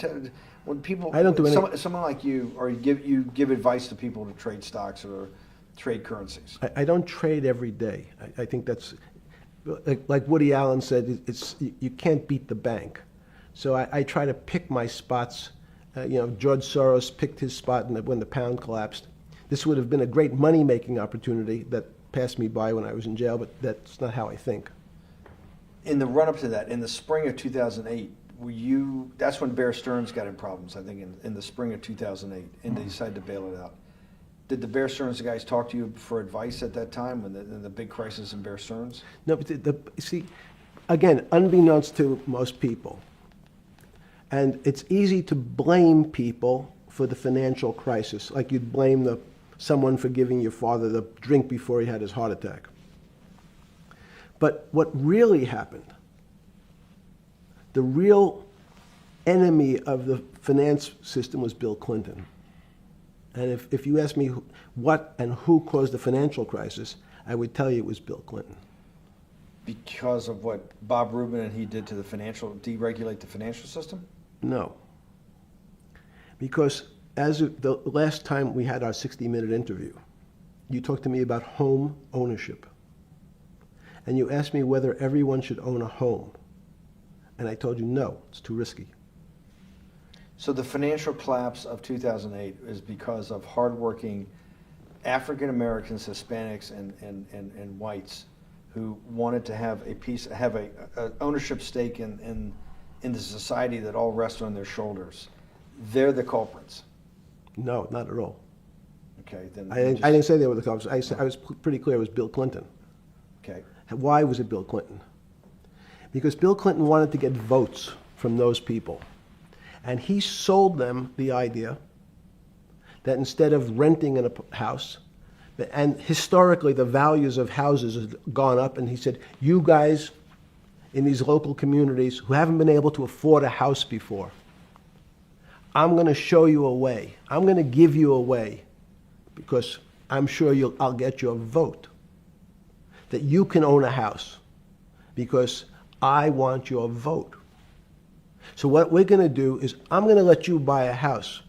people, I don't do any- someone like you, or you give advice to people to trade stocks or trade currencies. I don't trade every day. I think that's, like Woody Allen said, you can't beat the bank. So I try to pick my spots. George Soros picked his spot when the pound collapsed. This would have been a great money-making opportunity that passed me by when I was in jail, but that's not how I think. In the run-up to that, in the spring of 2008, that's when Bear Stearns got in problems, I think, in the spring of 2008, and they decided to bail it out. Did the Bear Stearns guys talk to you for advice at that time when the big crisis in Bear Stearns? No, but see, again, unbeknownst to most people, and it's easy to blame people for the financial crisis, like you'd blame someone for giving your father the drink before he had his heart attack. But what really happened, the real enemy of the finance system was Bill Clinton. And if you ask me what and who caused the financial crisis, I would tell you it was Bill Clinton. Because of what Bob Rubin and he did to deregulate the financial system? No. Because as of the last time we had our 60-minute interview, you talked to me about home ownership. and you asked me whether everyone should own a home. And I told you, no, it's too risky. So the financial collapse of 2008 is because of hardworking African Americans, Hispanics, and whites who wanted to have a ownership stake in the society that all rests on their shoulders. They're the culprits. No, not at all. Okay, then I didn't say they were the culprits. I was pretty clear it was Bill Clinton. Okay. Why was it Bill Clinton? Because Bill Clinton wanted to get votes from those people. And he sold them the idea that instead of renting in a house, and historically the values of houses have gone up, and he said, you guys in these local communities who haven't been able to afford a house before, I'm going to show you a way. I'm going to give you a way, because I'm sure I'll get your vote, that you can own a house, because I want your vote. So what we're going to do is I'm going to let you buy a house,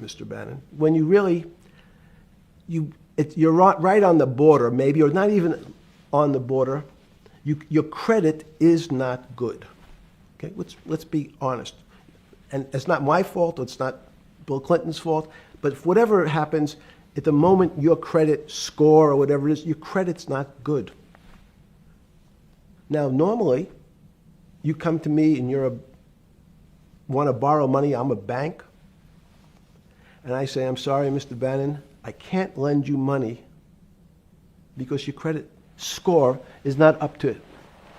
Mr. Bannon, when you really, you're right on the border, maybe, or not even on the border. Your credit is not good. Okay, let's be honest. And it's not my fault, it's not Bill Clinton's fault, but if whatever happens, at the moment your credit score or whatever it is, your credit's not good. Now, normally, you come to me and want to borrow money, I'm a bank, and I say, I'm sorry, Mr. Bannon, I can't lend you money because your credit score is not up to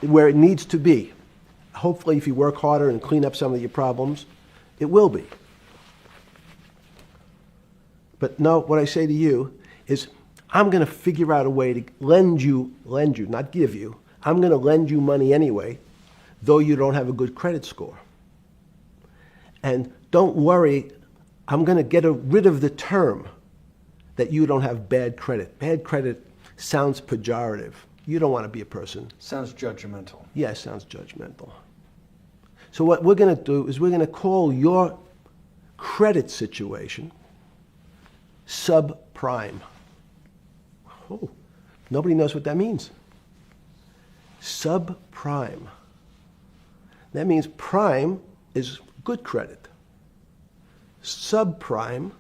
where it needs to be. Hopefully, if you work harder and clean up some of your problems, it will be. But no, what I say to you is, I'm going to figure out a way to lend you, not give you. I'm going to lend you money anyway, though you don't have a good credit score. And don't worry, I'm going to get rid of the term that you don't have bad credit. Bad credit sounds pejorative. You don't want to be a person. Sounds judgmental. Yes, sounds judgmental. So what we're going to do is we're going to call your credit situation subprime. Oh, nobody knows what that means. Subprime. That means prime is good credit. Subprime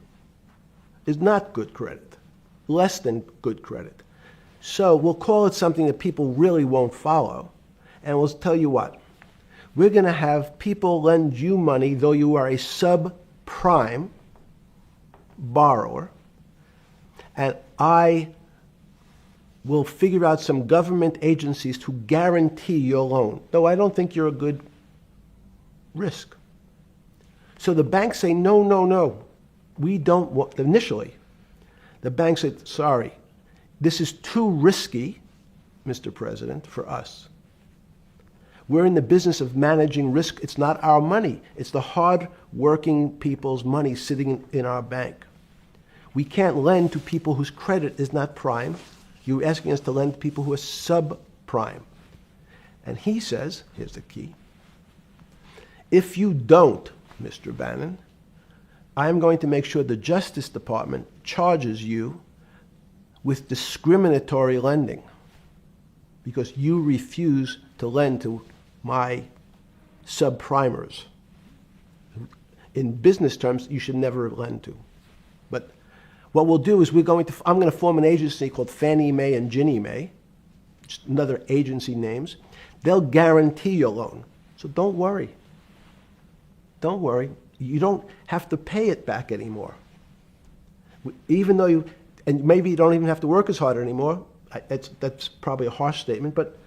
is not good credit, less than good credit. So we'll call it something that people really won't follow, and we'll tell you what. We're going to have people lend you money, though you are a subprime borrower, and I will figure out some government agencies to guarantee your loan, though I don't think you're a good risk. So the banks say, no, no, no. We don't want, initially, the bank said, sorry, this is too risky, Mr. President, for us. We're in the business of managing risk. It's not our money. It's the hard-working people's money sitting in our bank. We can't lend to people whose credit is not prime. You're asking us to lend to people who are subprime. And he says, here's the key, if you don't, Mr. Bannon, I'm going to make sure the Justice Department charges you with discriminatory lending because you refuse to lend to my subprimers. In business terms, you should never lend to. But what we'll do is I'm going to form an agency called Fannie Mae and Ginnie Mae, just another agency names. They'll guarantee your loan. So don't worry. Don't worry. You don't have to pay it back anymore. Even though and maybe you don't even have to work as hard anymore. That's probably a harsh statement, but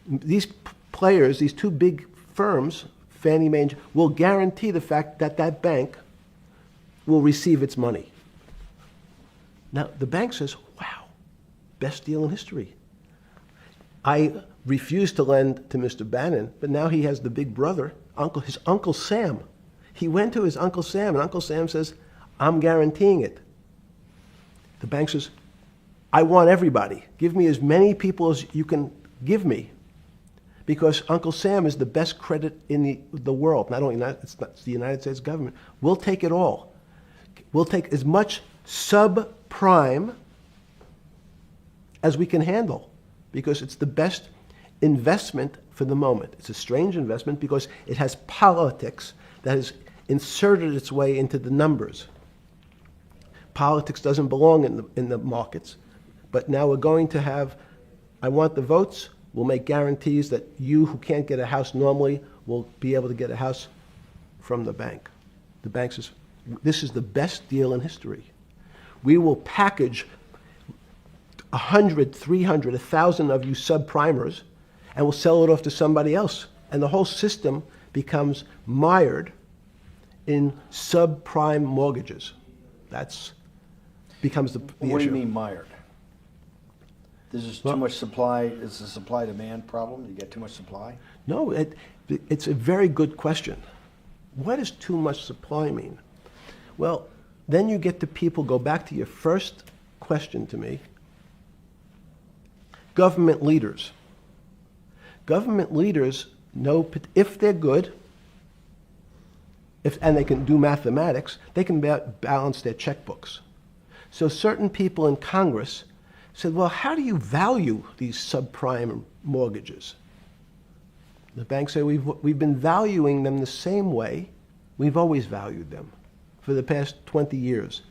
these players, these two big firms, Fannie Mae, will guarantee the fact that that bank will receive its money. Now, the bank says, wow, best deal in history. I refused to lend to Mr. Bannon, but now he has the big brother, his Uncle Sam. He went to his Uncle Sam, and Uncle Sam says, I'm guaranteeing it. The bank says, I want everybody. Give me as many people as you can give me, because Uncle Sam is the best credit in the world. Not only it's the United States government. We'll take it all. We'll take as much subprime as we can handle. because it's the best investment for the moment. It's a strange investment because it has politics that has inserted its way into the numbers. Politics doesn't belong in the markets, but now we're going to have, I want the votes, we'll make guarantees that you who can't get a house normally will be able to get a house from the bank. The bank says, this is the best deal in history. We will package 100, 300, 1,000 of you subprimers, and we'll sell it off to somebody else. And the whole system becomes mired in subprime mortgages. That's becomes the issue. What do you mean mired? There's just too Well- much supply. It's a supply-demand problem. You get too much supply. No, it's a very good question. What does too much supply mean? Well, then you get to people, go back to your first question to me, government leaders. Government leaders know if they're good, and they can do mathematics, they can balance their checkbooks. So certain people in Congress said, well, how do you value these subprime mortgages? The banks say, we've been valuing them the same way we've always valued them for the past 20 years.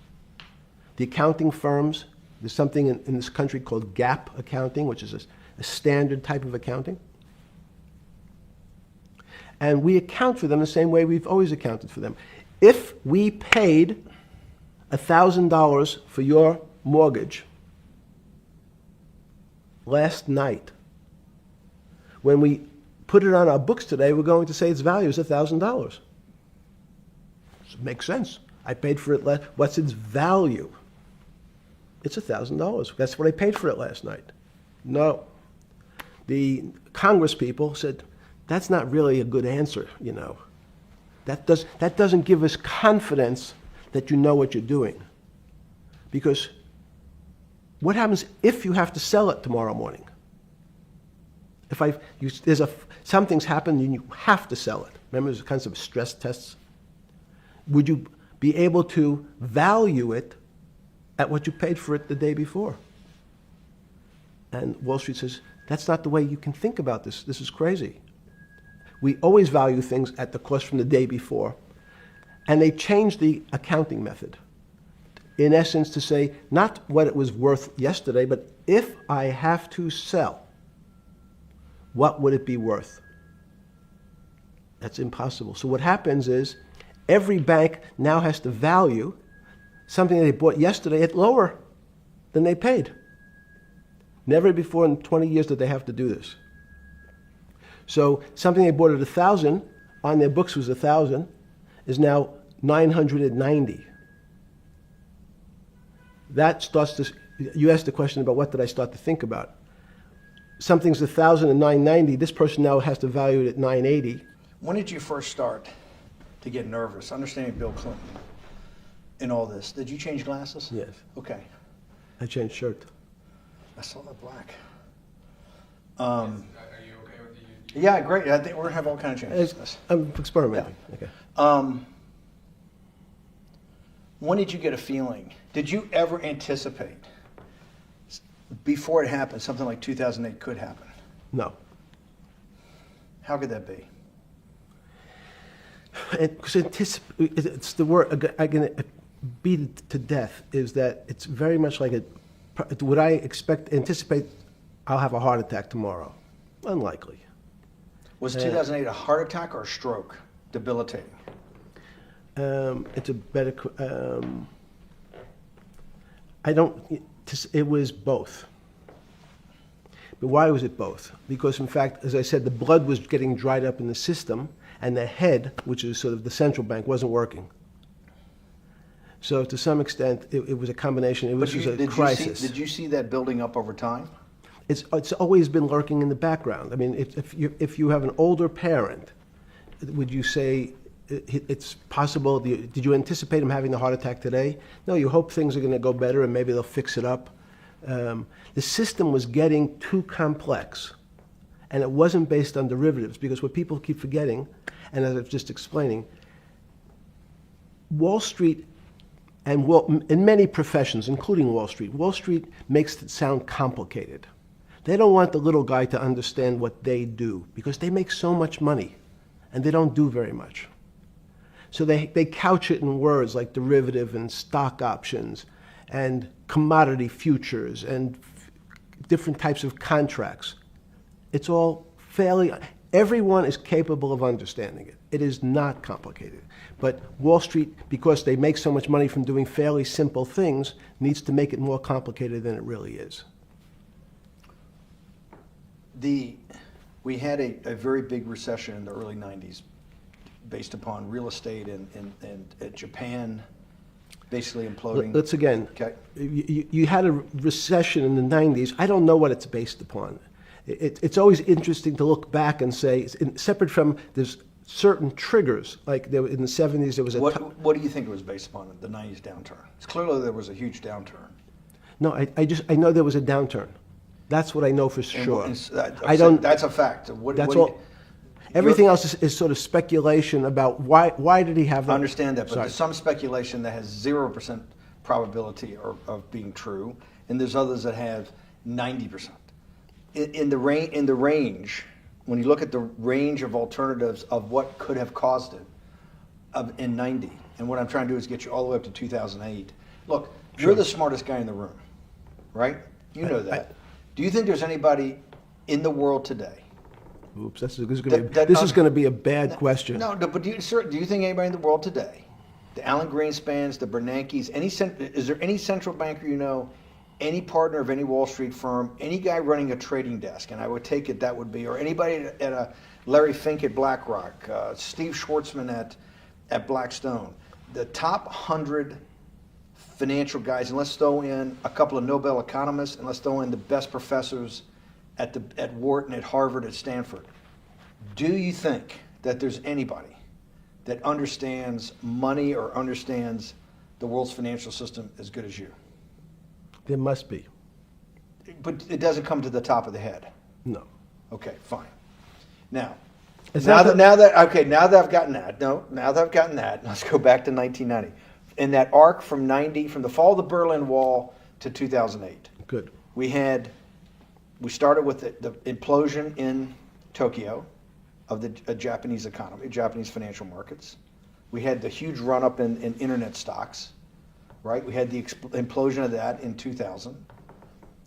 The accounting firms, there's something in this country called GAAP accounting, which is a standard type of accounting. And we account for them the same way we've always accounted for them. If we paid $1,000 for your mortgage last night, when we put it on our books today, we're going to say its value is $1,000. It makes sense. I paid for it last. What's its value? It's $1,000. That's what I paid for it last night. No. The Congress people said, that's not really a good answer, you know. That doesn't give us confidence that you know what you're doing. Because what happens if you have to sell it tomorrow morning? Something's happened and you have to sell it. Remember, there's kinds of stress tests. Would you be able to value it at what you paid for it the day before? And Wall Street says, that's not the way you can think about this. This is crazy. We always value things at the cost from the day before. And they changed the accounting method, in essence, to say not what it was worth yesterday, but if I have to sell, what would it be worth? That's impossible. So what happens is every bank now has to value something they bought yesterday at lower than they paid. Never before in 20 years did they have to do this. So something they bought at 1,000, on their books was 1,000, is now 990. That starts to, you asked the question about what did I start to think about. Something's 1,000 and 990, this person now has to value it at 980. When did you first start to get nervous, understanding Bill Clinton in all this? Did you change glasses? Yes. Okay. I changed shirt. I saw that black. Are you okay with the? Yeah, great. I think we're going to have all kinds of changes. I'm experimenting. Yeah. Okay. When did you get a feeling? Did you ever anticipate, before it happened, something like 2008 could happen? No. How could that be? Because it's the word, I can beat it to death, is that it's very much like would I anticipate I'll have a heart attack tomorrow? Unlikely. Was 2008 a heart attack or a stroke? Debilitating. It's a better, it was both. But why was it both? Because in fact, as I said, the blood was getting dried up in the system, and the head, which is sort of the central bank, wasn't working. So to some extent, it was a combination. It was a crisis. Did you see that building up over time? It's always been lurking in the background. I mean, if you have an older parent, would you say it's possible? Did you anticipate him having the heart attack today? No, you hope things are going to go better and maybe they'll fix it up. The system was getting too complex, and it wasn't based on derivatives, because what people keep forgetting, and as I was just explaining, Wall Street, and in many professions, including Wall Street makes it sound complicated. They don't want the little guy to understand what they do because they make so much money and they don't do very much. So they couch it in words like derivative and stock options and commodity futures and different types of contracts. It's all fairly, everyone is capable of understanding it. It is not complicated. But Wall Street, because they make so much money from doing fairly simple things, needs to make it more complicated than it really is. We had a very big recession in the early 90s based upon real estate and Japan basically imploding. Let's again, Okay. you had a recession in the 90s. I don't know what it's based upon. It's always interesting to look back and say, separate from there's certain triggers, like there, in the 70s there was a... What do you think it was based upon, the 90s downturn? It's clearly there was a huge downturn. No, I know there was a downturn. That's what I know for sure. I don't. That's a fact. That's all. Everything else is sort of speculation about why did he have that? I understand that, but Sorry. there's some speculation that has 0% probability of being true, and there's others that have 90%. In the range, when you look at the range of alternatives of what could have caused it in 90, and what I'm trying to do is get you all the way up to 2008. Look, you're the smartest guy in the room, right? You know that. Do you think there's anybody in the world today? Oops, this is going to be a bad question. No, but do you think anybody in the world today, the Alan Greenspans, the Bernankes, is there any central banker you know, any partner of any Wall Street firm, any guy running a trading desk, and I would take it that would be, or anybody at a Larry Fink at BlackRock, Steve Schwartzman at Blackstone, the top 100 financial guys, and let's throw in a couple of Nobel economists, and let's throw in the best professors at Wharton, at Harvard, at Stanford. Do you think that there's anybody that understands money or understands the world's financial system as good as you? There must be. But it doesn't come to the top of the head. No. Okay, fine. Now It's that I've gotten that, let's go back to 1990. In that arc from the fall of the Berlin Wall to 2008. Good. We started with the implosion in Tokyo of the Japanese economy, Japanese financial markets. We had the huge run-up in internet stocks, right? We had the implosion of that in 2000.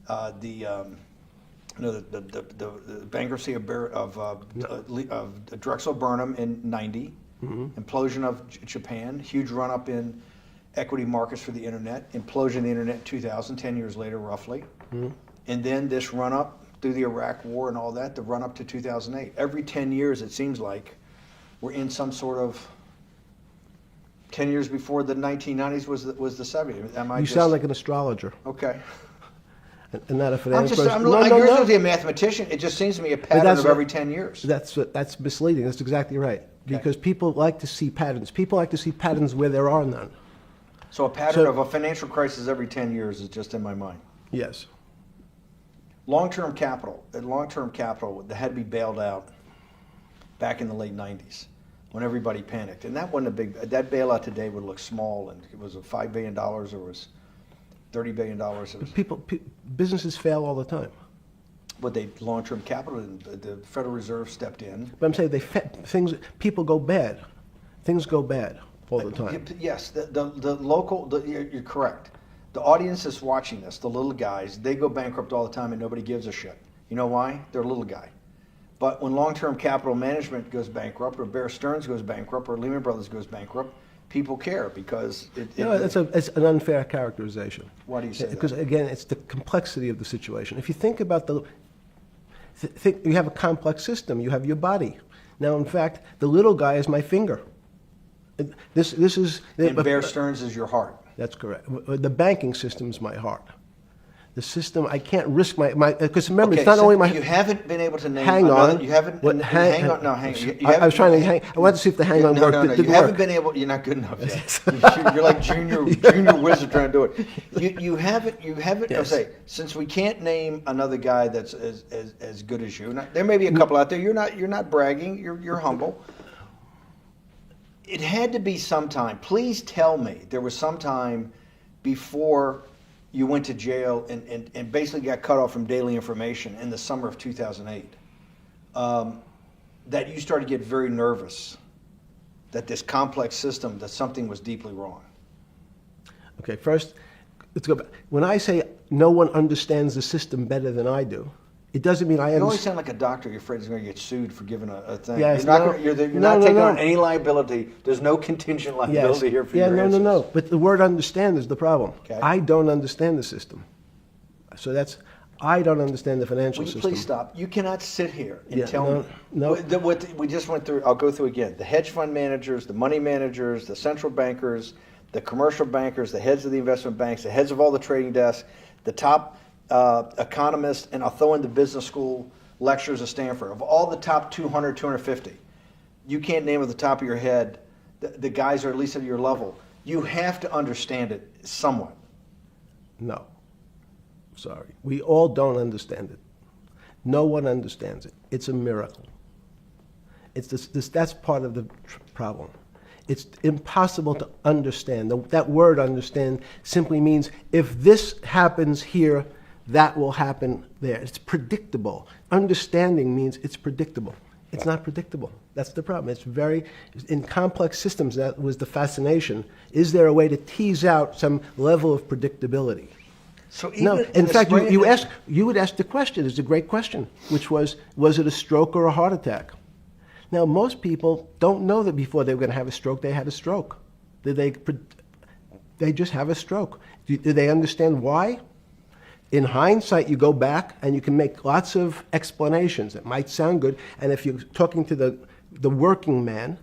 The bankruptcy of Drexel Burnham in 90. Mm-hmm. Implosion of Japan, huge run-up in equity markets for the internet, implosion of the internet in 2000, 10 years later roughly. Mm-hmm. And then this run-up through the Iraq War and all that, the run-up to 2008. Every 10 years, it seems like, we're in some sort of 10 years before the 1990s was the 70s. You sound like an astrologer. Okay. And not a financial person. You're supposed to be a mathematician. It just seems to me a pattern of every 10 years. That's misleading. That's exactly right. Because people like to see patterns. People like to see patterns where there are none. So a pattern of a financial crisis every 10 years is just in my mind. Yes. Long-term capital that had to be bailed out back in the late 90s when everybody panicked. And that wasn't that bailout today would look small, and it was $5 billion or was $30 billion. Businesses fail all the time. But long-term capital, the Federal Reserve stepped in. But I'm saying people go bad. Things go bad all the time. Yes, you're correct. The audience is watching this, the little guys, they go bankrupt all the time and nobody gives a shit. You know why? They're a little guy. But when long-term capital management goes bankrupt, or Bear Stearns goes bankrupt, or Lehman Brothers goes bankrupt, people care because it's an unfair characterization. Why do you say that? Because again, it's the complexity of the situation. If you think about you have a complex system. You have your body. Now, in fact, the little guy is my finger. This is. And Bear Stearns is your heart. That's correct. The banking system is my heart. The system, I can't risk my because remember, it's not only my. You haven't been able to name. Hang on. You haven't. Hang on. No, hang on. I was trying to hang. I wanted to see if the hang on worked. No. You haven't been able. You're not good enough yet. You're like junior wizard trying to do it. You haven't. Yes. I'll say, since we can't name another guy that's as good as you. There may be a couple out there. You're not bragging. You're humble. It had to be sometime. Please tell me there was some time before you went to jail and basically got cut off from daily information in the summer of 2008, that you started to get very nervous that this complex system, that something was deeply wrong? Okay, first, let's go back. When I say no one understands the system better than I do, it doesn't mean I You always understand. sound like a doctor. You're afraid he's going to get sued for giving a thing. Yes, you're not, no. gonna, you're No, not no, taking no. on any liability. There's no contingent liability here for yeah, your no, answers. no. But the word understand is the problem. Okay. I don't understand the system. So I don't understand the financial Will you system. please stop? You cannot sit here and Yeah, tell no, me. no. What we just went through, I'll go through again. The hedge fund managers, the money managers, the central bankers, the commercial bankers, the heads of the investment banks, the heads of all the trading desks, the top economists, and I'll throw in the business school lecturers at Stanford. Of all the top 200, 250, you can't name at the top of your head the guys are at least at your level. You have to understand it somewhat. No. Sorry. We all don't understand it. No one understands it. It's a miracle. It's that's part of the problem. It's impossible to understand. That word understand simply means if this happens here, that will happen there. It's predictable. Understanding means it's predictable. It's not predictable. That's the problem. In complex systems, that was the fascination. Is there a way to tease out some level of predictability? So even No. In fact, you would ask the question. It's a great question, which was it a stroke or a heart attack? Now, most people don't know that before they were going to have a stroke, they had a stroke. They just have a stroke. Do they understand why? In hindsight, you go back and you can make lots of explanations. It might sound good. And if you're talking to the working man,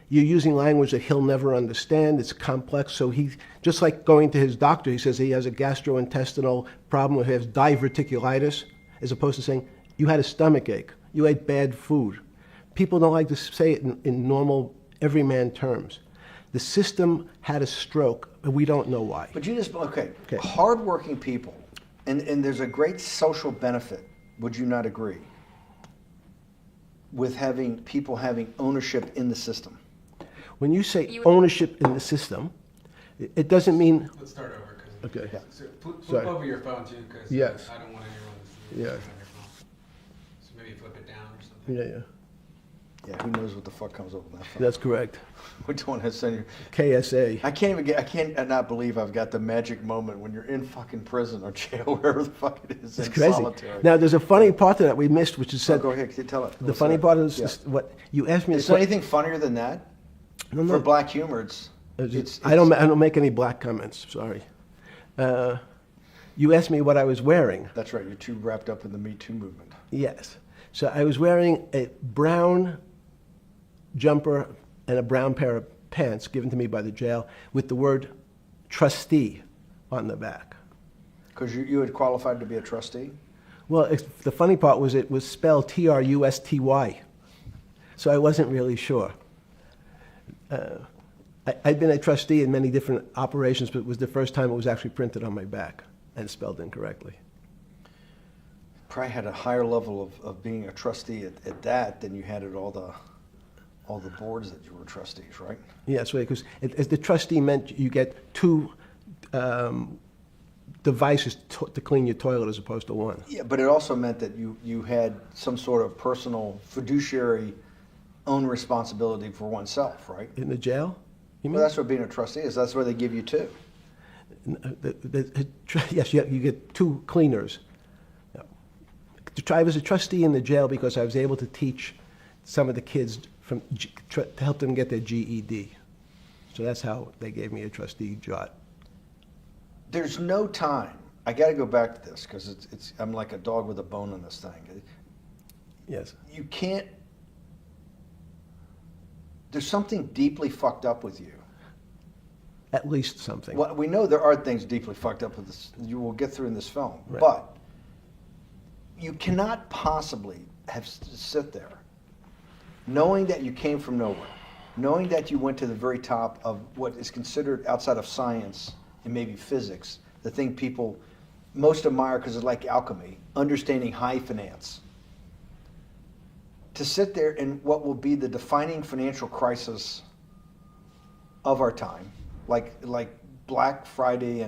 you're using language that he'll never understand. It's complex. So he, just like going to his doctor, he says he has a gastrointestinal problem or he has diverticulitis, as opposed to saying, you had a stomach ache, you ate bad food. People don't like to say it in normal, everyman terms. The system had a stroke, but we don't know why. But you just, okay. Hardworking people, and there's a great social benefit, would you not agree, with having people having ownership in the system? When you say ownership in the system, it doesn't mean. Let's start over. Okay. So flip Sorry. over your phone too, because Yes. I don't want anyone to see Yes. what's on your phone. So maybe flip it down or something. Yeah. Yeah, who knows what the fuck comes up with that phone? That's correct. We don't want to send you. KSA. I can't not believe I've got the magic moment when you're in fucking prison or jail, wherever the fuck it is, It's in crazy. solitary. Now, there's a funny part to that we missed, which is Oh, said. go ahead, tell it. The funny part is what you asked me. Is there anything funnier than that? No, For black humor, it's I don't make any black comments. Sorry. You asked me what I was wearing. That's right. You're too wrapped up in the Me Too movement. Yes. So I was wearing a brown jumper and a brown pair of pants given to me by the jail with the word trustee on the back. Because you had qualified to be a trustee? Well, the funny part was it was spelled Trusty. So I wasn't really sure. I'd been a trustee in many different operations, but it was the first time it was actually printed on my back and spelled incorrectly. Probably had a higher level of being a trustee at that than you had at all the boards that you were trustees, right? Yes, right, because as the trustee meant you get two devices to clean your toilet as opposed to one. Yeah, but it also meant that you had some sort of personal fiduciary own responsibility for oneself, right? In the jail? You mean? Well, that's what being a trustee is. That's where they give you two. Yes, you get two cleaners. I was a trustee in the jail because I was able to teach some of the kids to help them get their GED. So that's how they gave me a trustee job. There's no time. I got to go back to this because I'm like a dog with a bone in this thing. Yes. You can't. There's something deeply fucked up with you. At least something. Well, we know there are things deeply fucked up with this. You will get through in this film, Right. but you cannot possibly sit there, knowing that you came from nowhere, knowing that you went to the very top of what is considered outside of science and maybe physics, the thing people most admire because it's like alchemy, understanding high finance. To sit there in what will be the defining financial crisis of our time, like Black Friday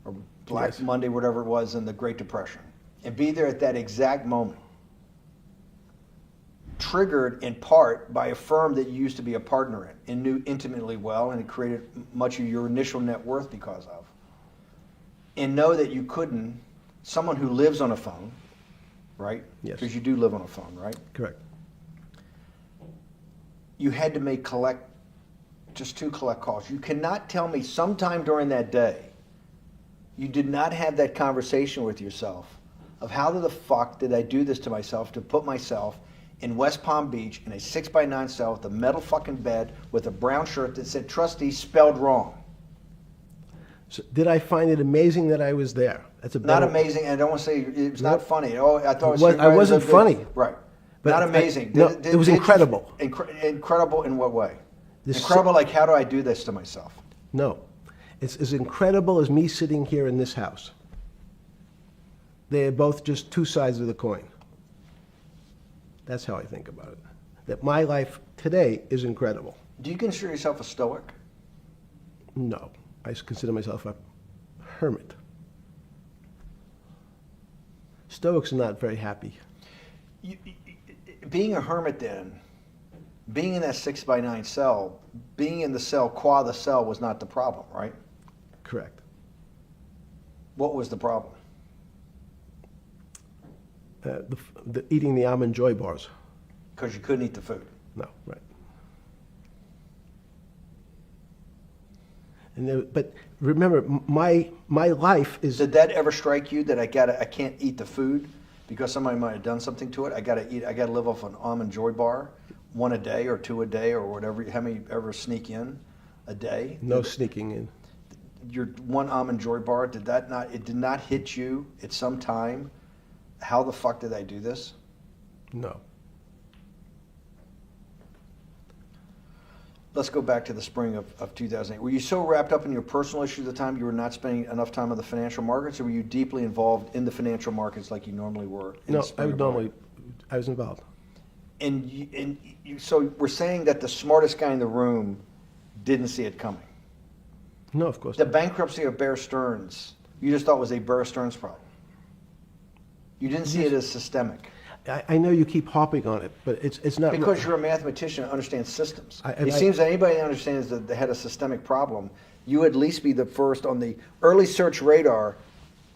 or Black Yes. Monday, whatever it was, in the Great Depression, and be there at that exact moment, triggered in part by a firm that you used to be a partner in and knew intimately well, and it created much of your initial net worth because of, and know that you couldn't, someone who lives on a phone, right? Yes. Because you do live on a phone, right? Correct. You had to make just 2 collect calls. You cannot tell me sometime during that day you did not have that conversation with yourself of how the fuck did I do this to myself to put myself in West Palm Beach in a 6x9 cell with a metal fucking bed with a brown shirt that said trustee spelled wrong. So did I find it amazing that I was there? That's a Not better- amazing, and I don't want to say it was not funny. Oh, I thought it was. I wasn't funny. Right. But Not I- amazing. no, it was incredible. Incredible in what way? This- Incredible, like how do I do this to myself? No. It's as incredible as me sitting here in this house. They are both just 2 sides of the coin. That's how I think about it. That my life today is incredible. Do you consider yourself a stoic? No. I consider myself a hermit. Stoics are not very happy. Being a hermit then, being in that 6x9 cell, being in the cell qua the cell was not the problem, right? Correct. What was the problem? The eating the almond joy bars. Because you couldn't eat the food. No, right. And but remember, my life is. Did that ever strike you that I can't eat the food because somebody might have done something to it? I gotta live off an almond joy bar, 1 a day or 2 a day or whatever. How many ever sneak in a day? No sneaking in. Your 1 almond joy bar, it did not hit you at some time? How the fuck did I do this? No. Let's go back to the spring of 2008. Were you so wrapped up in your personal issues at the time you were not spending enough time on the financial markets, or were you deeply involved in the financial markets like you normally were? In No, the spring of 2008? I was involved. So we're saying that the smartest guy in the room didn't see it coming. No, of course The not. bankruptcy of Bear Stearns, you just thought was a Bear Stearns problem. You didn't see it as systemic. I know you keep harping on it, but it's not. Because you're a mathematician and understands systems. I- It seems that anybody that understands that they had a systemic problem, you at least be the first on the early search radar.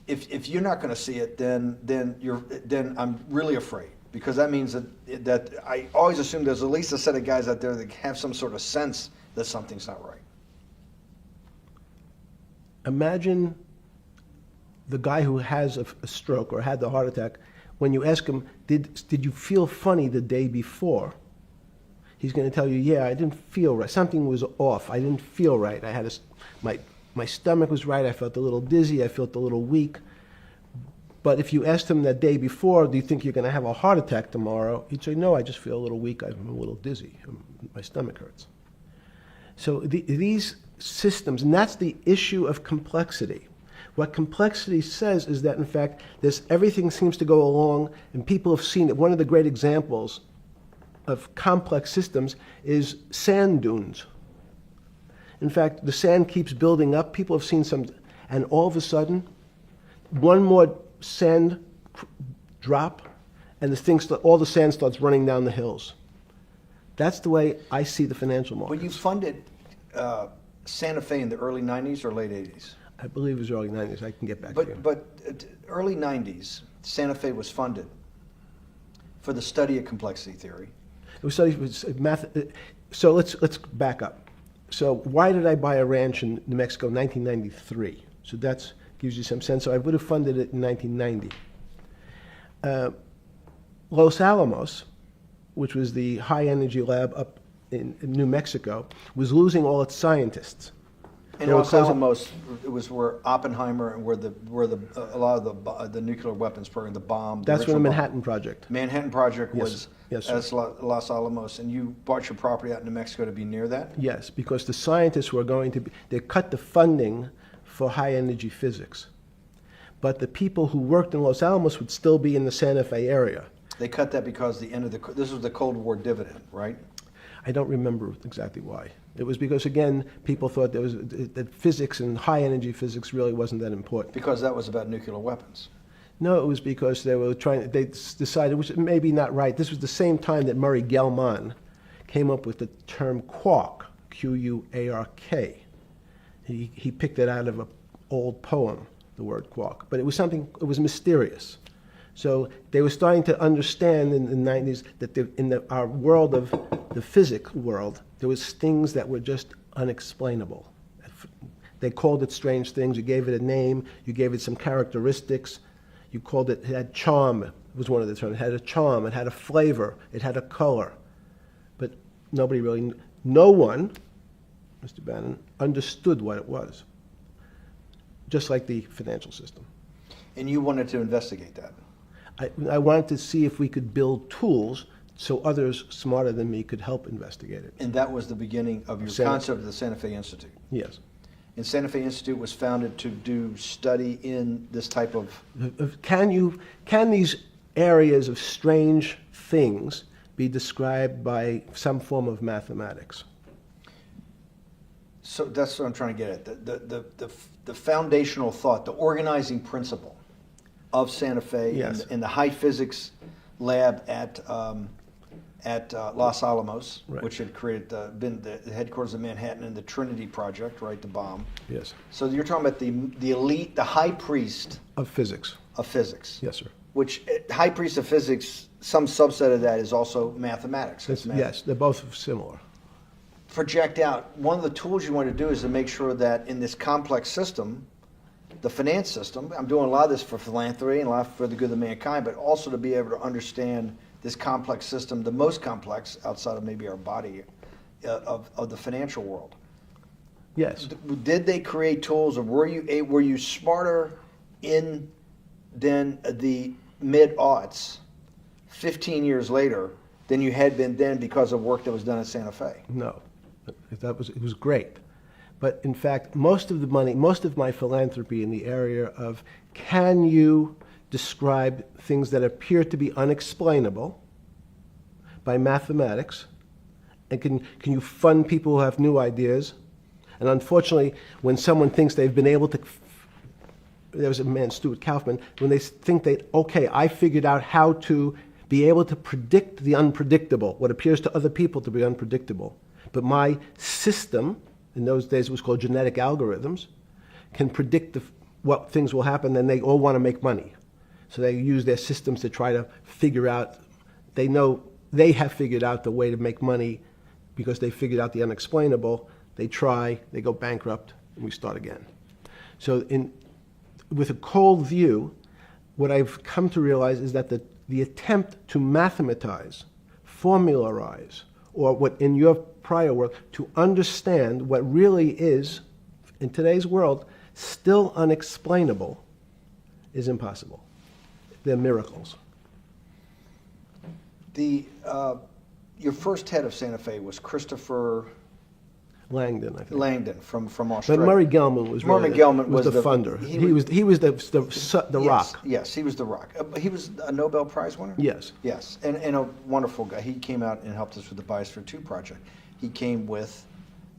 If you're not going to see it, then I'm really afraid, because that means that I always assume there's at least a set of guys out there that have some sort of sense that something's not right. Imagine the guy who has a stroke or had the heart attack. When you ask him, did you feel funny the day before? He's going to tell you, yeah, I didn't feel right. Something was off. I didn't feel right. I had my stomach was right. I felt a little dizzy. I felt a little weak. But if you asked him that day before, do you think you're going to have a heart attack tomorrow? He'd say, no, I just feel a little weak. I'm a little dizzy. My stomach hurts. So these systems, and that's the issue of complexity. What complexity says is that, in fact, everything seems to go along, and people have seen it. One of the great examples of complex systems is sand dunes. In fact, the sand keeps building up. People have seen some, and all of a sudden, one more sand drop, and all the sand starts running down the hills. That's the way I see the financial markets. When you funded Santa Fe in the early 90s or late 80s? I believe it was early 90s. I can get back to you. But early 90s, Santa Fe was funded for the study of complexity theory. It was studied with math. So let's back up. So why did I buy a ranch in New Mexico in 1993? So that gives you some sense. So I would have funded it in 1990. Los Alamos, which was the high energy lab up in New Mexico, was losing all its scientists. And They were Los closing- Alamos, it was where Oppenheimer and where a lot of the nuclear weapons program, the bomb. That's where the original bomb. Manhattan Project. Manhattan Project Yes. was Yes, sir. as Los Alamos, and you bought your property out in New Mexico to be near that? Yes, because the scientists were going to be, they cut the funding for high energy physics. But the people who worked in Los Alamos would still be in the Santa Fe area. They cut that because this was the Cold War dividend, right? I don't remember exactly why. It was because, again, people thought that physics and high-energy physics really wasn't that important. Because that was about nuclear weapons. No, it was because they decided, which may be not right. This was the same time that Murray Gell-Mann came up with the term quark, Q-U-A-R-K. He picked it out of an old poem, the word quark. But it was mysterious. So they were starting to understand in the 90s that our world of the physics world, there was things that were just unexplainable. They called it strange things. You gave it a name. You gave it some characteristics. You called it had charm. It was one of the terms. It had a charm. It had a flavor. It had a color. But no one, Mr. Bannon, understood what it was. Just like the financial system. And you wanted to investigate that. I wanted to see if we could build tools so others smarter than me could help investigate it. And that was the beginning of your concept of the Santa Fe Institute. Yes. And Santa Fe Institute was founded to do study in this type of... Can these areas of strange things be described by some form of mathematics? So that's what I'm trying to get at. The foundational thought, the organizing principle of Santa Fe, yes, in the high physics lab at Los Alamos, right, which had been the headquarters of Manhattan, and the Trinity Project, right, the bomb. Yes. So you're talking about the elite, the high priest of physics. Of physics. Yes, sir. Which high priest of physics, some subset of that is also mathematics. Yes, they're both similar. Project out. One of the tools you want to do is to make sure that in this complex system, the finance system, I'm doing a lot of this for philanthropy and a lot for the good of mankind, but also to be able to understand this complex system, the most complex outside of maybe our body, of the financial world. Yes. Did they create tools, or were you smarter in then the mid-aughts, 15 years later, than you had been then because of work that was done at Santa Fe? No, it was great. But in fact, most of the money, most of my philanthropy in the area of can you describe things that appear to be unexplainable by mathematics, and can you fund people who have new ideas? And unfortunately, when someone thinks they've been able to, there was a man, Stuart Kaufman, when they think okay, I figured out how to be able to predict the unpredictable, what appears to other people to be unpredictable. But my system, in those days it was called genetic algorithms, can predict what things will happen, and they all want to make money. So they use their systems to try to figure out, they know they have figured out the way to make money because they figured out the unexplainable. They try, they go bankrupt, and we start again. So with a cold view, what I've come to realize is that the attempt to mathematize, formularize, or what in your prior work, to understand what really is, in today's world, still unexplainable, is impossible. They're miracles. Your first head of Santa Fe was Christopher Langdon, I think. Langdon from Australia. But Murray Gell-Mann was the funder. He was the rock. Yes, he was the rock. He was a Nobel Prize winner? Yes. Yes, and a wonderful guy. He came out and helped us with the Biosphere 2 project. He came with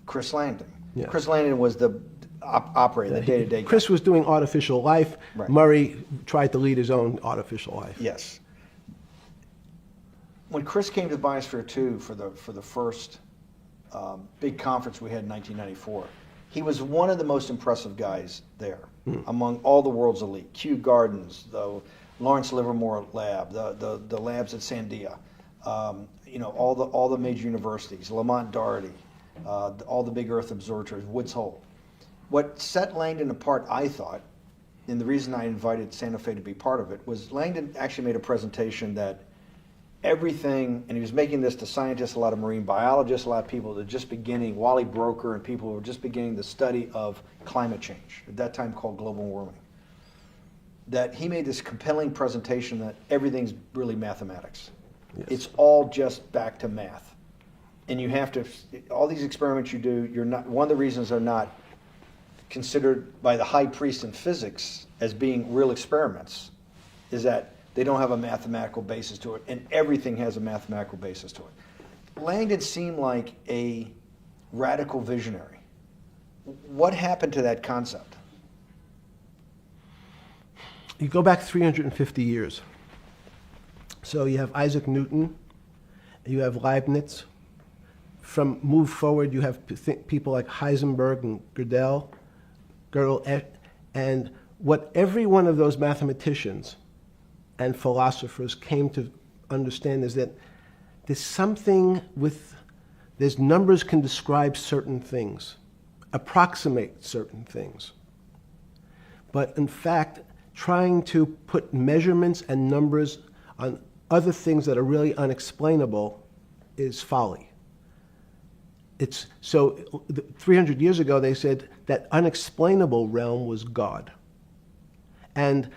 Chris Langdon. Yes. Chris Langdon was the operator, the day-to-day guy. Chris was doing artificial life. Right. Murray tried to lead his own artificial life. Yes. When Chris came to Biosphere 2 for the first big conference we had in 1994, he was one of the most impressive guys there among all the world's elite. Kew Gardens, the Lawrence Livermore lab, the labs at Sandia, all the major universities, Lamont Doherty, all the big Earth observatories, Woods Hole. What set Langdon apart, I thought, and the reason I invited Santa Fe to be part of it, was Langdon actually made a presentation that everything, and he was making this to scientists, a lot of marine biologists, a lot of people that are just beginning, Wally Broker and people who were just beginning the study of climate change, at that time called global warming. That he made this compelling presentation that everything's really mathematics. Yes. It's all just back to math. And you have to, all these experiments you do, you're not, one of the reasons they're not considered by the high priest in physics as being real experiments is that they don't have a mathematical basis to it, and everything has a mathematical basis to it. Langdon seemed like a radical visionary. What happened to that concept? You go back 350 years. So you have Isaac Newton, you have Leibniz. From move forward, you have people like Heisenberg and Gödel, and what every one of those mathematicians and philosophers came to understand is that there's numbers can describe certain things, approximate certain things. But in fact, trying to put measurements and numbers on other things that are really unexplainable is folly. 300 years ago, they said that unexplainable realm was God. And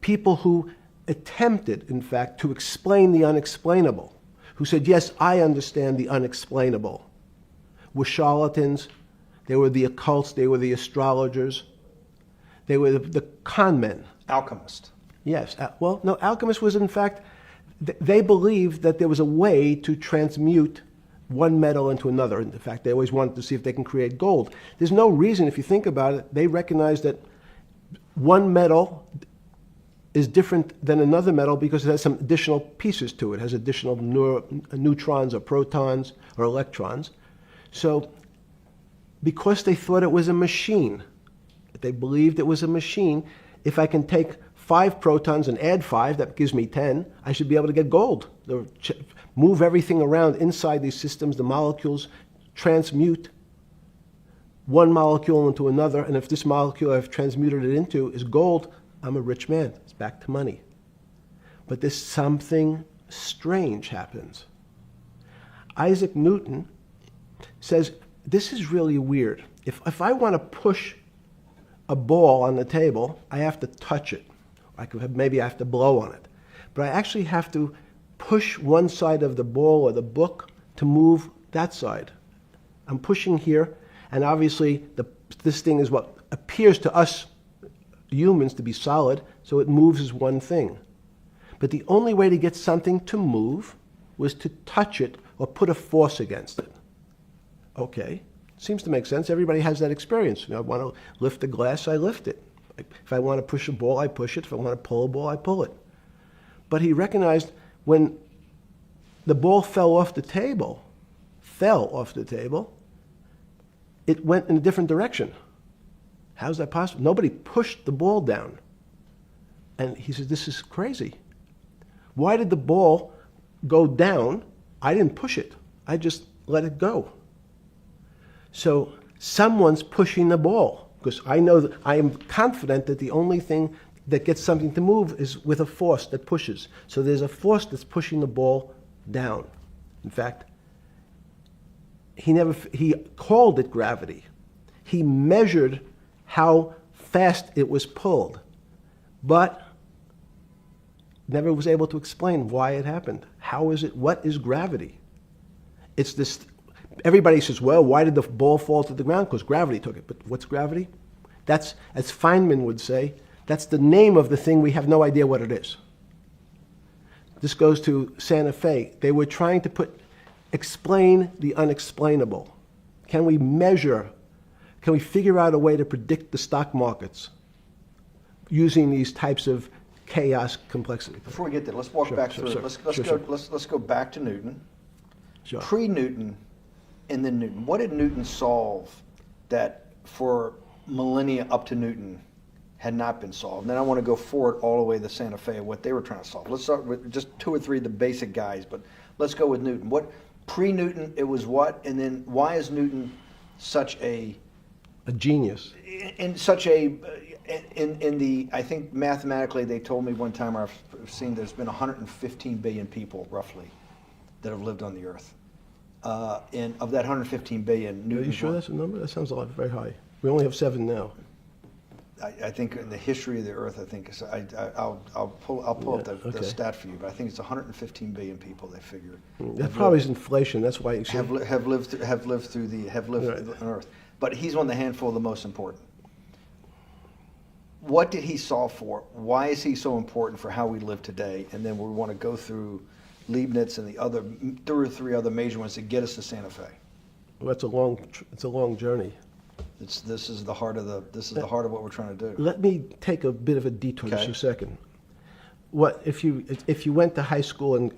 people who attempted, in fact, to explain the unexplainable, who said, yes, I understand the unexplainable, were charlatans, they were the occults, they were the astrologers, they were the con men. Alchemist. Yes. Well, no, alchemists was, in fact, they believed that there was a way to transmute one metal into another. In fact, they always wanted to see if they can create gold. There's no reason, if you think about it, they recognize that one metal is different than another metal because it has some additional pieces to it. It has additional neutrons or protons or electrons. So because they thought it was a machine, they believed it was a machine, if I can take 5 protons and add 5, that gives me 10, I should be able to get gold. Move everything around inside these systems, the molecules transmute one molecule into another, and if this molecule I've transmuted it into is gold, I'm a rich man. It's back to money. But there's something strange happens. Isaac Newton says, this is really weird. If I want to push a ball on the table, I have to touch it. Maybe I have to blow on it. But I actually have to push one side of the ball or the book to move that side. I'm pushing here, and obviously this thing is what appears to us humans to be solid, so it moves as one thing. But the only way to get something to move was to touch it or put a force against it. Okay, seems to make sense. Everybody has that experience. I want to lift a glass, I lift it. If I want to push a ball, I push it. If I want to pull a ball, I pull it. But he recognized when the ball fell off the table, it went in a different direction. How's that possible? Nobody pushed the ball down. And he said, this is crazy. Why did the ball go down? I didn't push it. I just let it go. So someone's pushing the ball, because I know that I am confident that the only thing that gets something to move is with a force that pushes. So there's a force that's pushing the ball down. In fact, he called it gravity. He measured how fast it was pulled, but never was able to explain why it happened. How is it? What is gravity? It's this. Everybody says, well, why did the ball fall to the ground? Because gravity took it. But what's gravity? That's, as Feynman would say, that's the name of the thing. We have no idea what it is. This goes to Santa Fe. They were trying to explain the unexplainable. Can we measure? Can we figure out a way to predict the stock markets using these types of chaos complexity? Before we get there, let's walk back through it. Let's go back to Newton. Sure. Pre-Newton and then Newton. What did Newton solve that for millennia up to Newton had not been solved? And then I want to go forward all the way to Santa Fe, what they were trying to solve. Let's start with just 2 or 3 of the basic guys, but let's go with Newton. What pre-Newton, it was what? And then why is Newton such a genius? In the, I think mathematically they told me one time, I've seen there's been 115 billion people roughly that have lived on the earth. And of that 115 billion, Newton. Are you sure that's a number? That sounds a lot very high. We only have 7 now. I think in the history of the earth, I think I'll pull up the stat for you, but I think it's 115 billion people. They figure that probably is inflation. That's why you have lived on Earth. But he's one of the handful of the most important. What did he solve for? Why is he so important for how we live today? And then we want to go through Leibniz and the other, 3 other major ones to get us to Santa Fe? Well, it's a long journey. This is the heart of what we're trying to do. Let me take a bit of a detour just Okay. a second. What if you went to high school and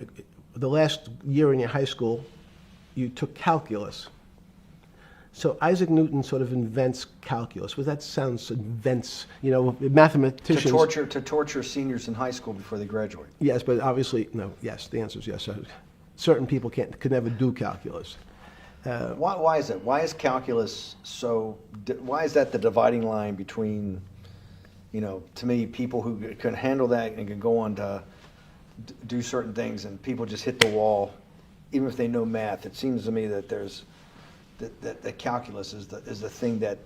the last year in your high school, you took calculus? So Isaac Newton sort of invents calculus. Well, that sounds invents. Mathematicians. To torture seniors in high school before they graduate. Yes, but obviously no. Yes, the answer is yes. Certain people could never do calculus. Why is it? Why is calculus so? Why is that the dividing line between, to me, people who can handle that and can go on to do certain things, and people just hit the wall, even if they know math? It seems to me that there's that calculus is the thing that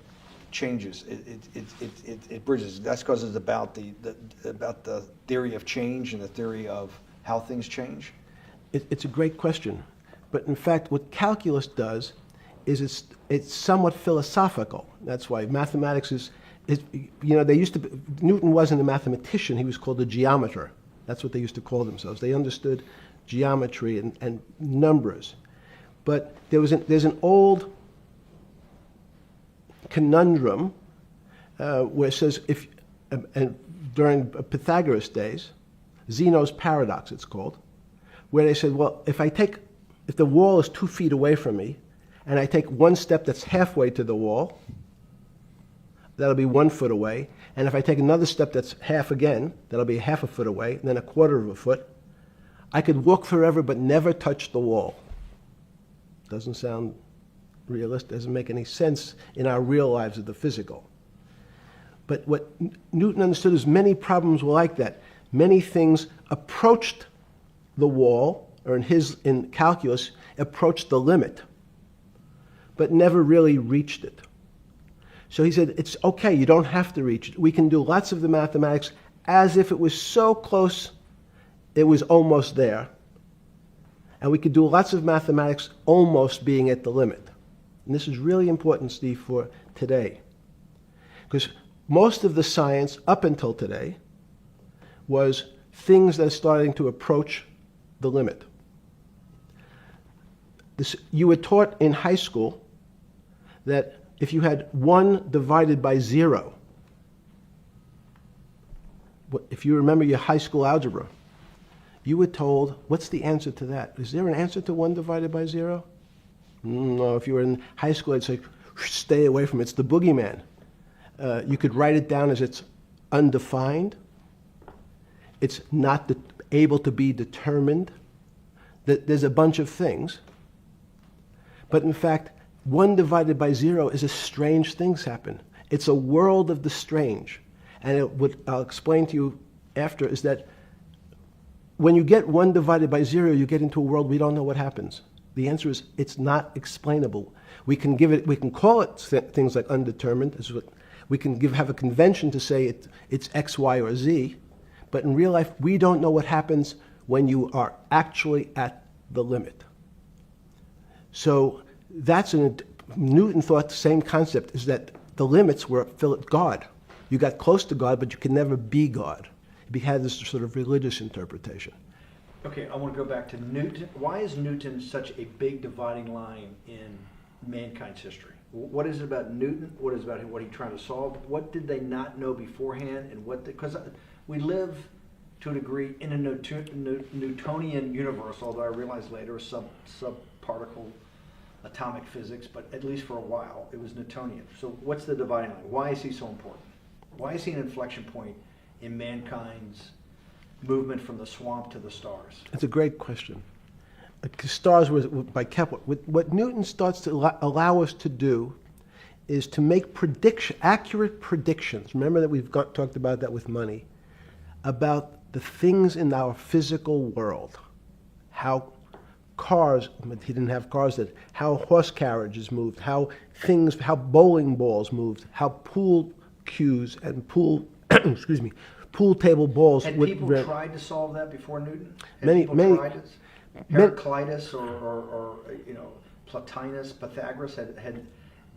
changes. It bridges. That's because it's about the theory of change and the theory of how things change. It's a great question. But in fact, what calculus does is it's somewhat philosophical. That's why mathematics is Newton wasn't a mathematician, he was called a geometer. That's what they used to call themselves. They understood geometry and numbers. But there's an old conundrum where it says, during Pythagoras' days, Zeno's paradox it's called, where they said, well, if the wall is 2 feet away from me, and I take one step that's halfway to the wall, that'll be 1 foot away. And if I take another step that's half again, that'll be half a foot away, and then a quarter of a foot. I could walk forever but never touch the wall. Doesn't sound realistic, doesn't make any sense in our real lives of the physical. But what Newton understood is many problems were like that. Many things approached the wall, or in calculus, approached the limit, but never really reached it. So he said, it's okay, you don't have to reach it. We can do lots of the mathematics as if it was so close, it was almost there. And we could do lots of mathematics almost being at the limit. And this is really important, Steve, for today. Because most of the science up until today was things that are starting to approach the limit. You were taught in high school that if you had 1 divided by 0, if you remember your high school algebra, you were told, what's the answer to that? Is there an answer to 1 divided by 0? No, if you were in high school, I'd say, stay away from it. It's the boogeyman. You could write it down as it's undefined. It's not able to be determined. There's a bunch of things. But in fact, 1 divided by 0 is a strange things happen. It's a world of the strange. And what I'll explain to you after is that when you get 1 divided by 0, you get into a world we don't know what happens. The answer is it's not explainable. We can call it things like undetermined. We can have a convention to say it's X, Y, or Z. But in real life, we don't know what happens when you are actually at the limit. So Newton thought the same concept, is that the limits were God. You got close to God, but you could never be God. He had this sort of religious interpretation. Okay, I want to go back to Newton. Why is Newton such a big dividing line in mankind's history? What is it about Newton? What is it about what he tried to solve? What did they not know beforehand? And because we live to a degree in a Newtonian universe, although I realized later subparticle atomic physics, but at least for a while it was Newtonian. So what's the dividing line? Why is he so important? Why is he an inflection point in mankind's movement from the swamp to the stars? It's a great question. Stars were by Kepler. What Newton starts to allow us to do is to make accurate predictions. Remember that we've talked about that with money, about the things in our physical world, how cars, he didn't have cars, how horse carriages moved, how bowling balls moved, how pool cues and pool table balls. Had people tried to solve that before Newton? Many. Heraclitus or Plotinus, Pythagoras, had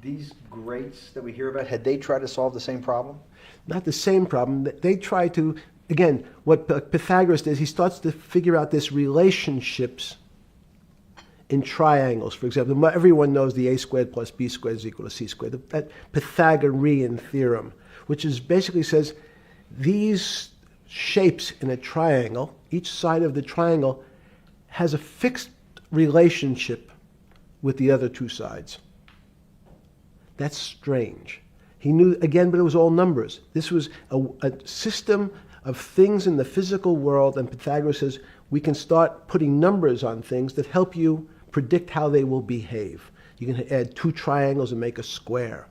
these greats that we hear about, had they tried to solve the same problem? Not the same problem. They tried to again, what Pythagoras does, he starts to figure out this relationships in triangles. For example, everyone knows the a squared plus b squared is equal to c squared. That Pythagorean theorem, which is basically says these shapes in a triangle, each side of the triangle has a fixed relationship with the other two sides. That's strange. He knew, again, but it was all numbers. This was a system of things in the physical world, and Pythagoras says we can start putting numbers on things that help you predict how they will behave. You can add two triangles and make a square,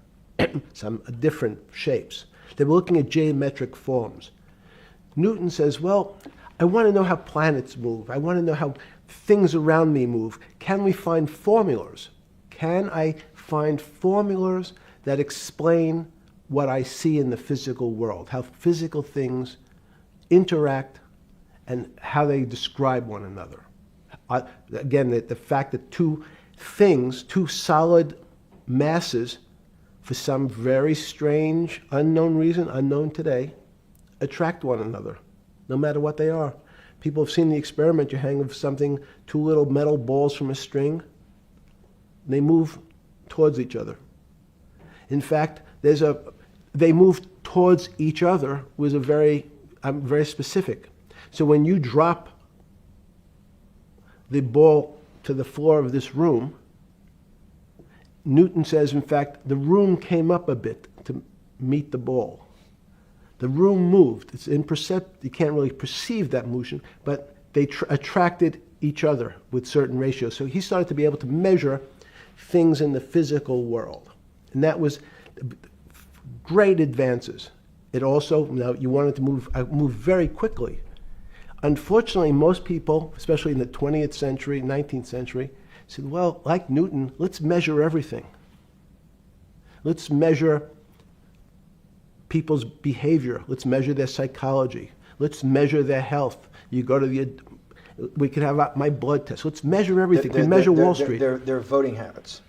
some different shapes. They were looking at geometric forms. Newton says, well, I want to know how planets move. I want to know how things around me move. Can we find formulas? Can I find formulas that explain what I see in the physical world, how physical things interact and how they describe one another? Again, the fact that two things, two solid masses, for some very strange, unknown reason, unknown today, attract one another, no matter what they are. People have seen the experiment. You hang something, two little metal balls from a string, and they move towards each other. In fact, they move towards each other was very specific. So when you drop the ball to the floor of this room, Newton says, in fact, the room came up a bit to meet the ball. The room moved. It's imperceptible. You can't really perceive that motion, but they attracted each other with certain ratios. So he started to be able to measure things in the physical world. And that was great advances. It also, now you wanted to move very quickly. Unfortunately, most people, especially in the 20th century, 19th century, said, well, like Newton, let's measure everything. Let's measure people's behavior. Let's measure their psychology. Let's measure their health. You go to we could have my blood test. Let's measure everything. We measure Wall Street. Their voting habits.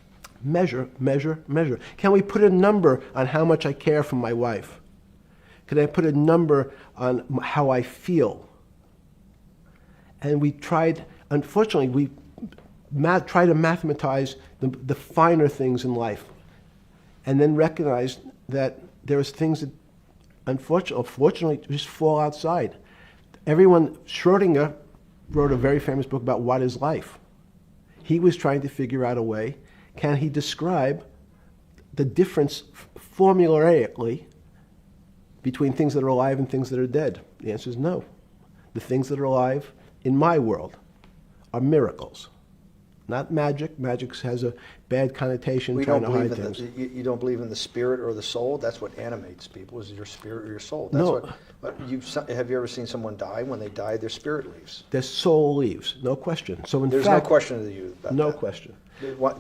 Measure, measure, measure. Can we put a number on how much I care for my wife? Can I put a number on how I feel? And we tried, unfortunately, we try to mathematize the finer things in life, and then recognize that there's things that unfortunately just fall outside. Schrodinger wrote a very famous book about what is life. He was trying to figure out a way, can he describe the difference formulaically between things that are alive and things that are dead? The answer is no. The things that are alive in my world are miracles, not magic. Magic has a bad connotation, trying to hide things. You don't believe in the spirit or the soul? That's what animates people, is your spirit or your soul. That's No. Have you ever seen someone die? When they die, their spirit leaves. Their soul leaves, no question. So in There's fact, no question to you about no that. question.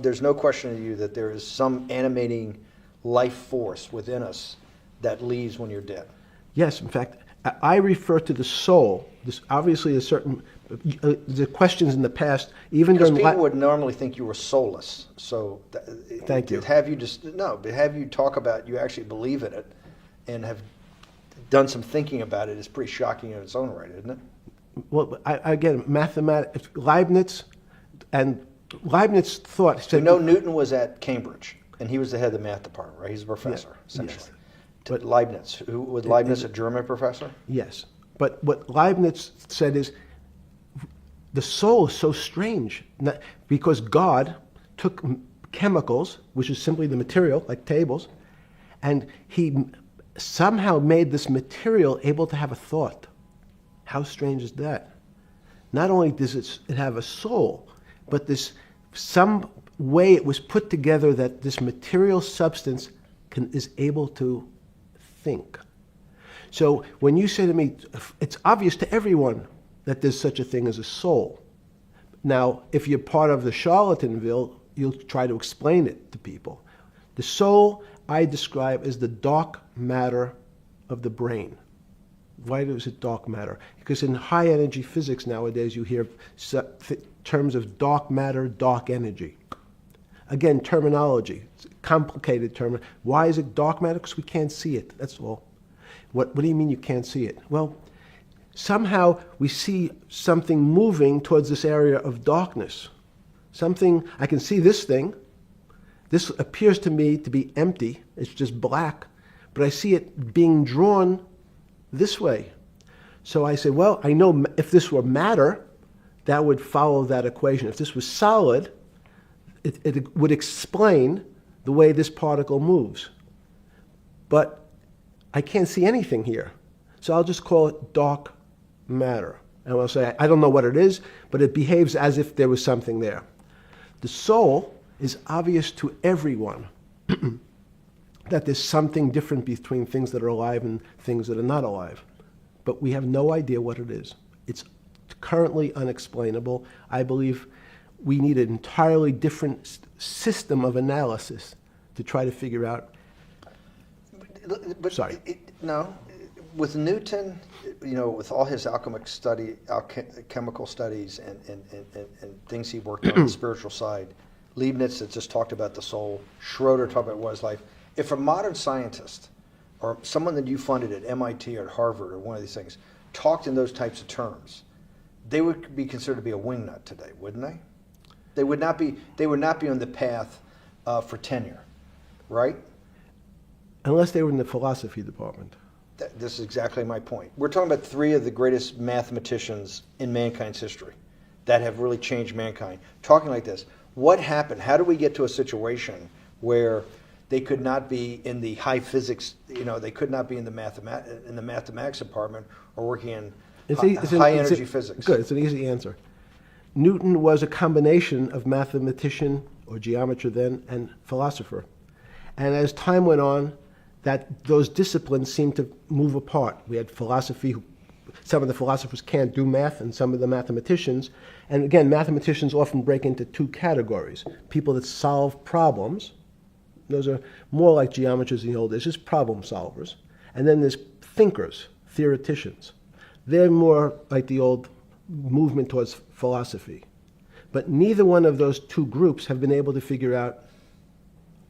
There's no question to you that there is some animating life force within us that leaves when you're dead. Yes, in fact, I refer to the soul. This obviously is certain. The questions in the past, even Because during people would normally think you were soulless. So Thank you. But have you talk about you actually believe in it and have done some thinking about it is pretty shocking in its own right, isn't it? Well, again, mathematics. Leibniz thought. We Said, know Newton was at Cambridge, and he was the head of the math department, right? He's a professor, Yes, essentially. yes. But Leibniz, was Leibniz a German professor? Yes, but what Leibniz said is the soul is so strange because God took chemicals, which is simply the material, like tables, and he somehow made this material able to have a thought. How strange is that? Not only does it have a soul, but some way it was put together that this material substance is able to think. So when you say to me, it's obvious to everyone that there's such a thing as a soul. Now, if you're part of the Charlatanville, you'll try to explain it to people. The soul I describe as the dark matter of the brain. Why is it dark matter? Because in high energy physics nowadays you hear terms of dark matter, dark energy. Again, terminology. It's a complicated term. Why is it dark matter? Because we can't see it. That's all. What do you mean you can't see it? Well, somehow we see something moving towards this area of darkness. Something, I can see this thing. This appears to me to be empty. It's just black. But I see it being drawn this way. So I say, well, I know if this were matter, that would follow that equation. If this was solid, it would explain the way this particle moves. But I can't see anything here. So I'll just call it dark matter. And I'll say, I don't know what it is, but it behaves as if there was something there. The soul is obvious to everyone that there's something different between things that are alive and things that are not alive. But we have no idea what it is. It's currently unexplainable. I believe we need an entirely different system of analysis to try to figure out. But Sorry. No, with Newton, with all his alchemical studies and things he worked on the spiritual side, Leibniz had just talked about the soul, Schroeder talked about what is life. If a modern scientist or someone that you funded at MIT or at Harvard or one of these things talked in those types of terms, they would be considered to be a wingnut today, wouldn't they? They would not be on the path for tenure, right? Unless they were in the philosophy department. This is exactly my point. We're talking about three of the greatest mathematicians in mankind's history that have really changed mankind. Talking like this, what happened? How do we get to a situation where they could not be in the high physics, they could not be in the mathematics department or working in high energy physics? Good, it's an easy answer. Newton was a combination of mathematician or geometer then and philosopher. And as time went on, those disciplines seemed to move apart. We had philosophy, some of the philosophers can't do math, and some of the mathematicians. And again, mathematicians often break into two categories. People that solve problems, those are more like geometers in the old days, just problem solvers. And then there's thinkers, theoreticians. They're more like the old movement towards philosophy. But neither one of those two groups have been able to figure out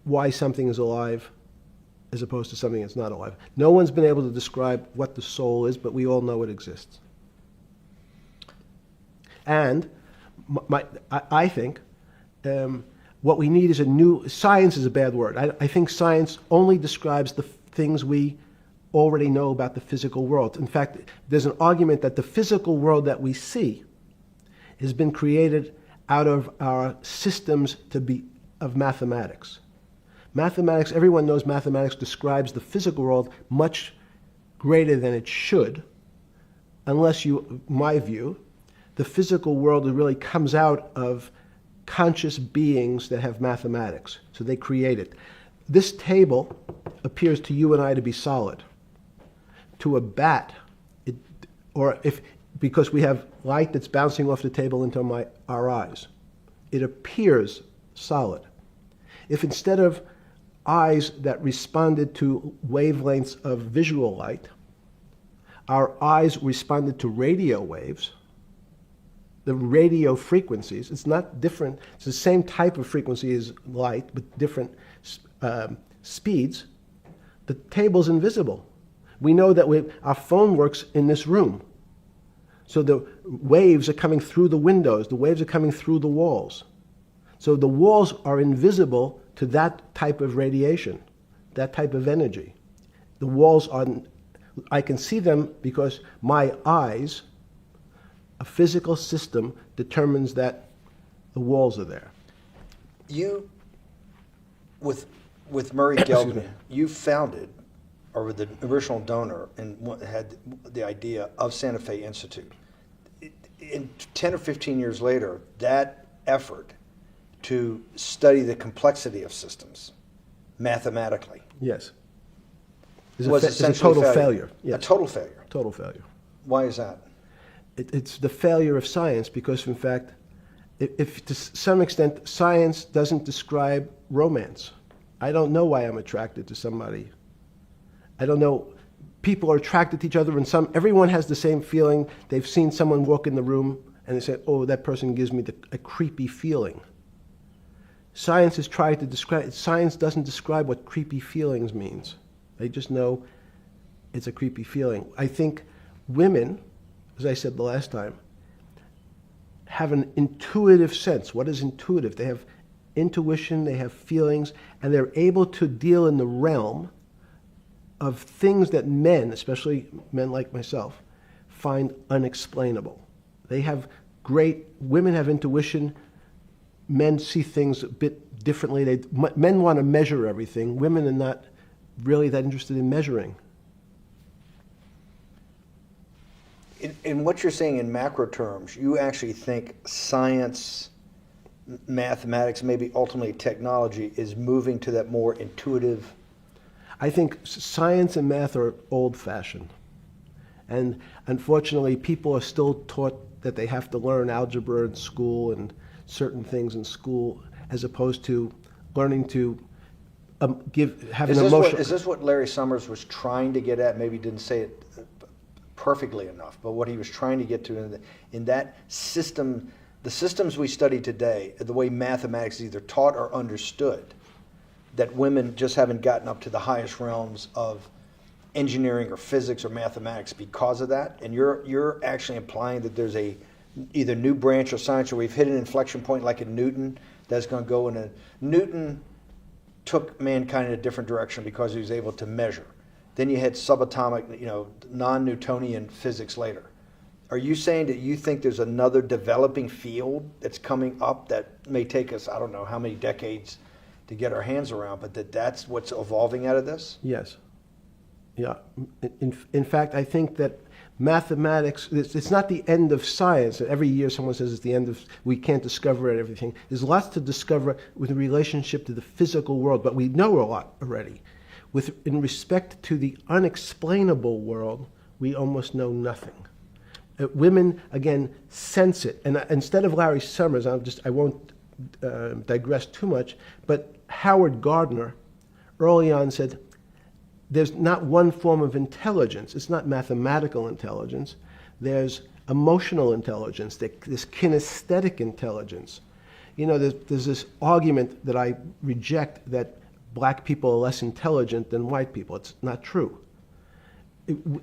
why something is alive as opposed to something that's not alive. No one's been able to describe what the soul is, but we all know it exists. And I think what we need is science is a bad word. I think science only describes the things we already know about the physical world. In fact, there's an argument that the physical world that we see has been created out of our systems of mathematics. Mathematics, everyone knows mathematics describes the physical world much greater than it should, unless my view, the physical world really comes out of conscious beings that have mathematics. So they create it. This table appears to you and I to be solid. To a bat, because we have light that's bouncing off the table into our eyes, it appears solid. If instead of eyes that responded to wavelengths of visual light, our eyes responded to radio waves, the radio frequencies, it's not different, it's the same type of frequency as light, but different speeds, the table's invisible. We know that our phone works in this room. So the waves are coming through the windows, the waves are coming through the walls. So the walls are invisible to that type of radiation, that type of energy. The walls I can see them because my eyes, a physical system determines that the walls are there. You, with Murray Geldman, you founded, or were the original donor, and had the idea of Santa Fe Institute. In 10 or 15 years later, that effort to study the complexity of systems mathematically. Yes. Was It's a essentially total failure. Yes. A total failure. Total failure. Why is that? It's the failure of science because, in fact, if to some extent science doesn't describe romance. I don't know why I'm attracted to somebody. I don't know. People are attracted to each other, and everyone has the same feeling. They've seen someone walk in the room, and they say, "Oh, that person gives me a creepy feeling." Science has tried to describe. Science doesn't describe what creepy feelings means. They just know it's a creepy feeling. I think women as I said the last time, have an intuitive sense. What is intuitive? They have intuition, they have feelings, and they're able to deal in the realm of things that men, especially men like myself, find unexplainable. Women have intuition, men see things a bit differently. Men want to measure everything. Women are not really that interested in measuring. In what you're saying in macro terms, you actually think science, mathematics, maybe ultimately technology is moving to that more intuitive. I think science and math are old-fashioned. And unfortunately, people are still taught that they have to learn algebra in school and certain things in school, as opposed to learning to have an emotion. Is this what Larry Summers was trying to get at? Maybe he didn't say it perfectly enough, but what he was trying to get to in that system, the systems we study today, the way mathematics is either taught or understood, that women just haven't gotten up to the highest realms of engineering or physics or mathematics because of that. And you're actually implying that there's a either new branch of science, or we've hit an inflection point like in Newton that's going to go in a Newton took mankind in a different direction because he was able to measure. Then you had subatomic, non-Newtonian physics later. Are you saying that you think there's another developing field that's coming up that may take us, I don't know how many decades to get our hands around, but that's what's evolving out of this? Yes. Yeah. In fact, I think that mathematics, it's not the end of science. Every year someone says it's the end of, we can't discover everything. There's lots to discover with relationship to the physical world, but we know a lot already. In respect to the unexplainable world, we almost know nothing. Women, again, sense it. And instead of Larry Summers, I won't digress too much, but Howard Gardner early on said, there's not one form of intelligence. It's not mathematical intelligence. There's emotional intelligence. There's kinesthetic intelligence. There's this argument that I reject that black people are less intelligent than white people. It's not true.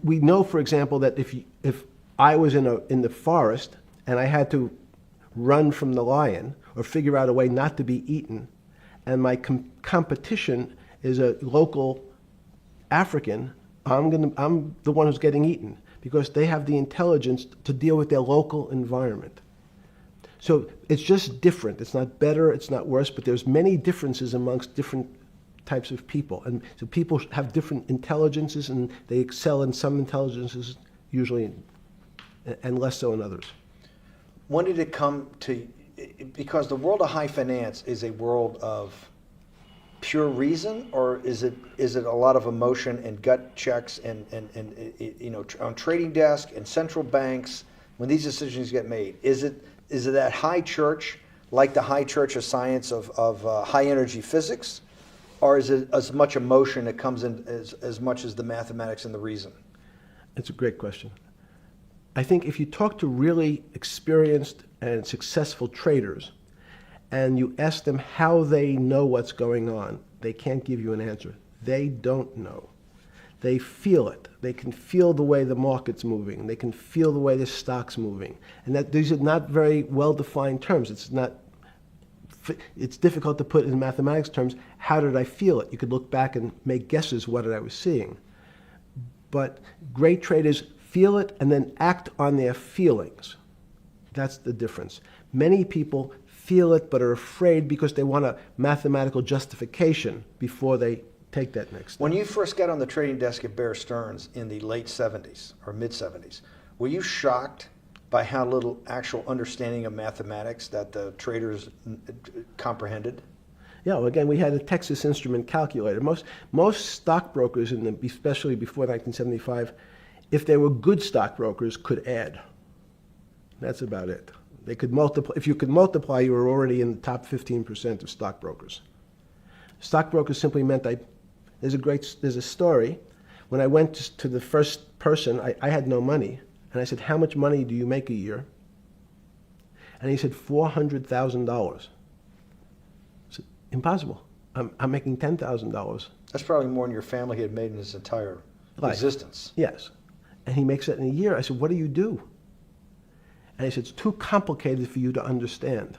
We know, for example, that if I was in the forest and I had to run from the lion or figure out a way not to be eaten, and my competition is a local African, I'm the one who's getting eaten because they have the intelligence to deal with their local environment. So it's just different. It's not better, it's not worse, but there's many differences amongst different types of people. And so people have different intelligences, and they excel in some intelligences usually, and less so in others. When did it come to, because the world of high finance is a world of pure reason, or is it a lot of emotion and gut checks and on trading desk and central banks when these decisions get made? Is it that high church, like the high church of science of high energy physics, or is it as much emotion that comes in as much as the mathematics and the reason? It's a great question. I think if you talk to really experienced and successful traders, and you ask them how they know what's going on, they can't give you an answer. They don't know. They feel it. They can feel the way the market's moving. They can feel the way the stock's moving. And that these are not very well-defined terms. It's difficult to put in mathematics terms, how did I feel it? You could look back and make guesses what I was seeing. But great traders feel it and then act on their feelings. That's the difference. Many people feel it but are afraid because they want a mathematical justification before they take that next step. When you first got on the trading desk at Bear Stearns in the late 70s or mid 70s, were you shocked by how little actual understanding of mathematics that the traders comprehended? Yeah, well, again, we had a Texas Instrument calculator. Most stockbrokers, especially before 1975, if they were good stockbrokers, could add. That's about it. They could multiply. If you could multiply, you were already in the top 15% of stockbrokers. Stockbrokers simply meant there's a story. When I went to the first person, I had no money. And I said, how much money do you make a year? And he said, $400,000. I said, impossible. I'm making $10,000. That's probably more than your family had made in its entire existence. Yes. And he makes that in a year. I said, what do you do? And he said, it's too complicated for you to understand,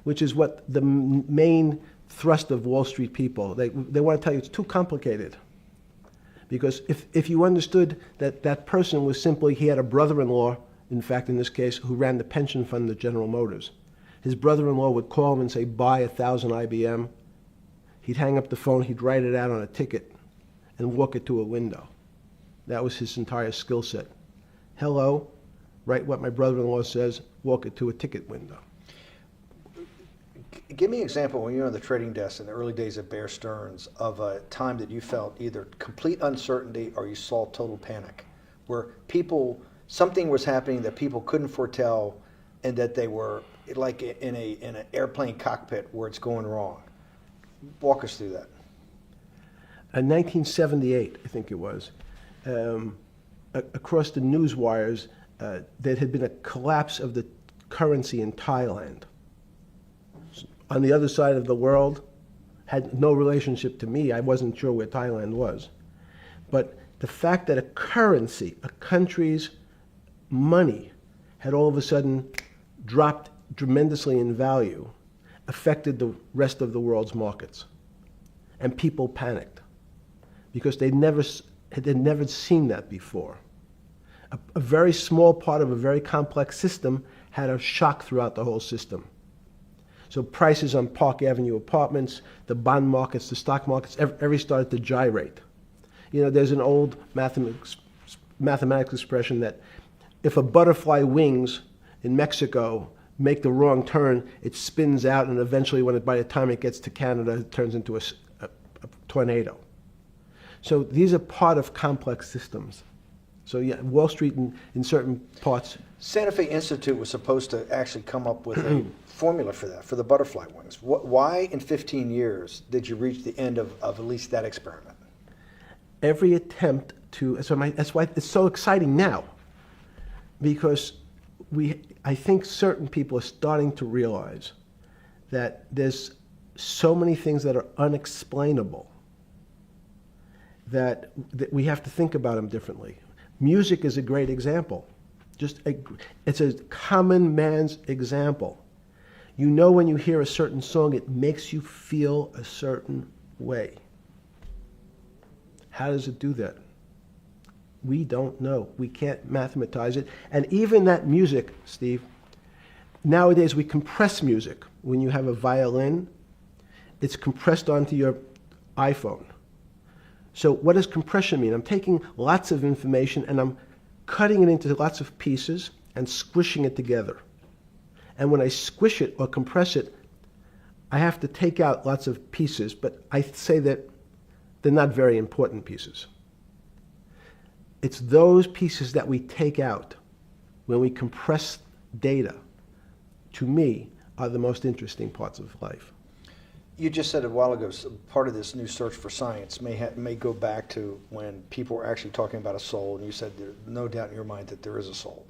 which is what the main thrust of Wall Street people, they want to tell you it's too complicated. Because if you understood that that person was simply, he had a brother-in-law, in fact, in this case, who ran the pension fund at General Motors. His brother-in-law would call him and say, buy 1,000 IBM. He'd hang up the phone, he'd write it out on a ticket and walk it to a window. That was his entire skill set. Hello, write what my brother-in-law says, walk it to a ticket window. Give me an example when you were on the trading desk in the early days of Bear Stearns of a time that you felt either complete uncertainty or you saw total panic, where something was happening that people couldn't foretell and that they were like in an airplane cockpit where it's going wrong. Walk us through that. In 1978, I think it was, across the news wires, there had been a collapse of the currency in Thailand. On the other side of the world, had no relationship to me. I wasn't sure where Thailand was. But the fact that a currency, a country's money, had all of a sudden dropped tremendously in value, affected the rest of the world's markets. And people panicked because they'd never seen that before. A very small part of a very complex system had a shock throughout the whole system. So prices on Park Avenue apartments, the bond markets, the stock markets, every started to gyrate. You know, there's an old mathematics expression that if a butterfly wings in Mexico make the wrong turn, it spins out, and eventually, by the time it gets to Canada, it turns into a tornado. So these are part of complex systems. So yeah, Wall Street in certain parts. Santa Fe Institute was supposed to actually come up with a formula for that, for the butterfly wings. Why in 15 years did you reach the end of at least that experiment? Every attempt to, that's why it's so exciting now, because I think certain people are starting to realize that there's so many things that are unexplainable that we have to think about them differently. Music is a great example. It's a common man's example. You know, when you hear a certain song, it makes you feel a certain way. How does it do that? We don't know. We can't mathematize it. And even that music, Steve, nowadays we compress music. When you have a violin, it's compressed onto your iPhone. So what does compression mean? I'm taking lots of information and I'm cutting it into lots of pieces and squishing it together. And when I squish it or compress it, I have to take out lots of pieces, but I say that they're not very important pieces. It's those pieces that we take out when we compress data, to me, are the most interesting parts of life. You just said a while ago, part of this new search for science may go back to when people were actually talking about a soul, and you said there's no doubt in your mind that there is a soul.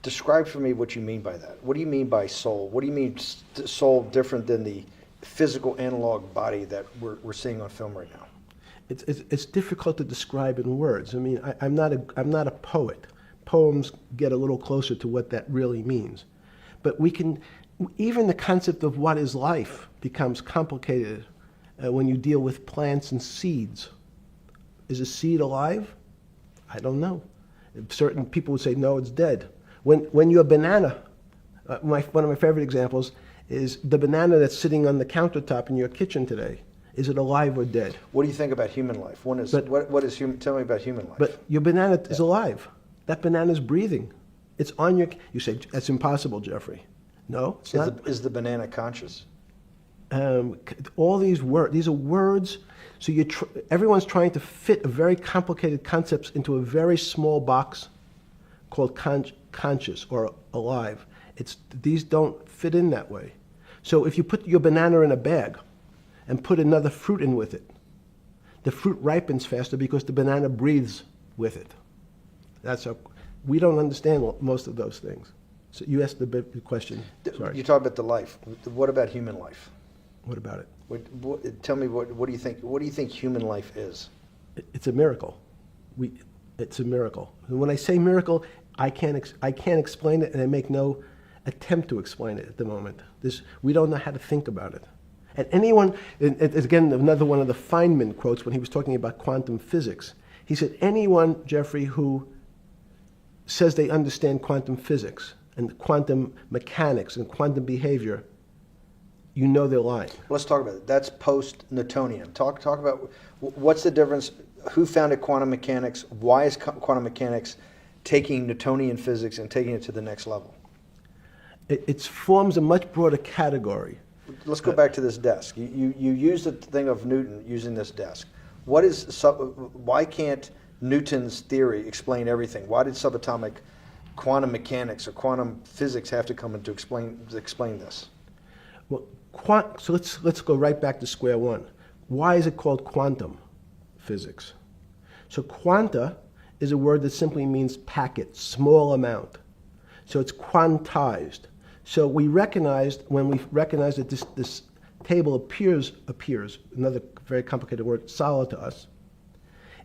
Describe for me what you mean by that. What do you mean by soul? What do you mean soul different than the physical analog body that we're seeing on film right now? It's difficult to describe in words. I mean, I'm not a poet. Poems get a little closer to what that really means. But even the concept of what is life becomes complicated when you deal with plants and seeds. Is a seed alive? I don't know. Certain people would say, no, it's dead. When you're a banana, one of my favorite examples is the banana that's sitting on the countertop in your kitchen today. Is it alive or dead? What do you think about human life? Tell me about human life. But your banana is alive. That banana is breathing. It's on your. You say that's impossible, Jeffrey. No, it's not. Is the banana conscious? All these words. These are words. So everyone's trying to fit a very complicated concepts into a very small box called conscious or alive. These don't fit in that way. So if you put your banana in a bag and put another fruit in with it, the fruit ripens faster because the banana breathes with it. We don't understand most of those things. So you asked the big question. Sorry. You talk about the life. What about human life? What about it? Tell me what do you think? What do you think human life is? It's a miracle. It's a miracle. And when I say miracle, I can't explain it, and I make no attempt to explain it at the moment. We don't know how to think about it. And anyone, and again, another one of the Feynman quotes when he was talking about quantum physics. He said, anyone, Jeffrey, who says they understand quantum physics and quantum mechanics and quantum behavior, you know they're lying. Let's talk about it. That's post-Newtonian. Talk about what's the difference, who founded quantum mechanics, why is quantum mechanics taking Newtonian physics and taking it to the next level? It forms a much broader category. Let's go back to this desk. You use the thing of Newton using this desk. Why can't Newton's theory explain everything? Why did subatomic quantum mechanics or quantum physics have to come in to explain this? Well, so let's go right back to square one. Why is it called quantum physics? So quanta is a word that simply means packet, small amount. So it's quantized. So we recognized, when we recognized that this table appears, another very complicated word, solid to us,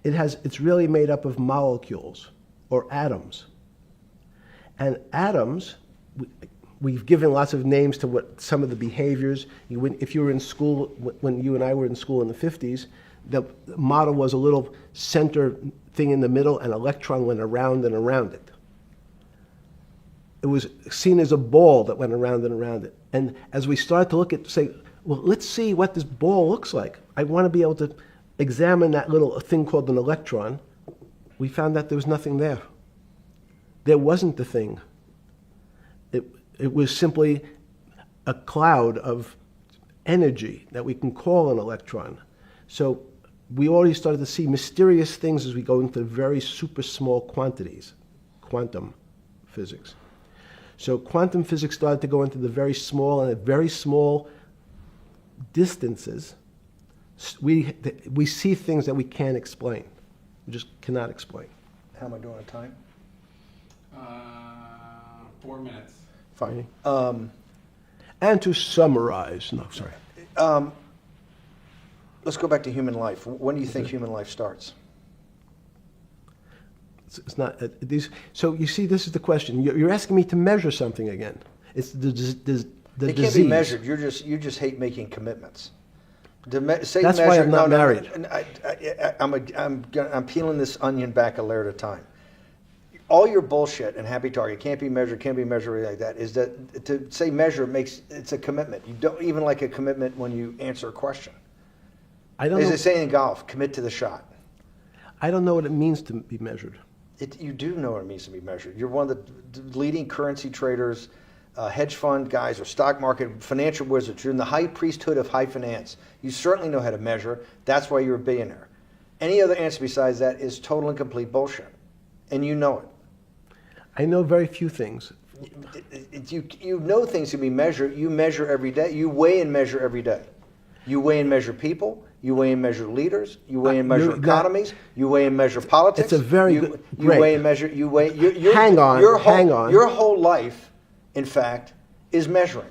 it's really made up of molecules or atoms. And atoms, we've given lots of names to what some of the behaviors. If you were in school, when you and I were in school in the 50s, the model was a little center thing in the middle, and an electron went around and around it. It was seen as a ball that went around and around it. And as we started to look at, say, well, let's see what this ball looks like. I want to be able to examine that little thing called an electron. We found that there was nothing there. There wasn't the thing. It was simply a cloud of energy that we can call an electron. So we already started to see mysterious things as we go into very super small quantities, quantum physics. So quantum physics started to go into the very small, and at very small distances, we see things that we can't explain. We just cannot explain. How am I doing on time? 4 minutes. Fine. And to summarize, no, sorry. Let's go back to human life. When do you think human life starts? It's not these. So you see, this is the question. You're asking me to measure something again. It's the disease. It can't be measured. You just hate making commitments. That's why I'm not married. I'm peeling this onion back a layer at a time. All your bullshit and happy target can't be measured like that. Is that to say measure it's a commitment. You don't even like a commitment when you answer a question. I don't As know. they say in golf, commit to the shot. I don't know what it means to be measured. You do know what it means to be measured. You're one of the leading currency traders, hedge fund guys, or stock market financial wizards. You're in the high priesthood of high finance. You certainly know how to measure. That's why you're a billionaire. Any other answer besides that is total and complete bullshit, and you know it. I know very few things. You know things can be measured. You measure every day. You weigh and measure every day. You weigh and measure people. You weigh and measure leaders. You weigh and measure economies. You weigh and measure politics. It's a very good. You weigh and measure. You weigh. Hang on. Your whole life, in fact, is measuring.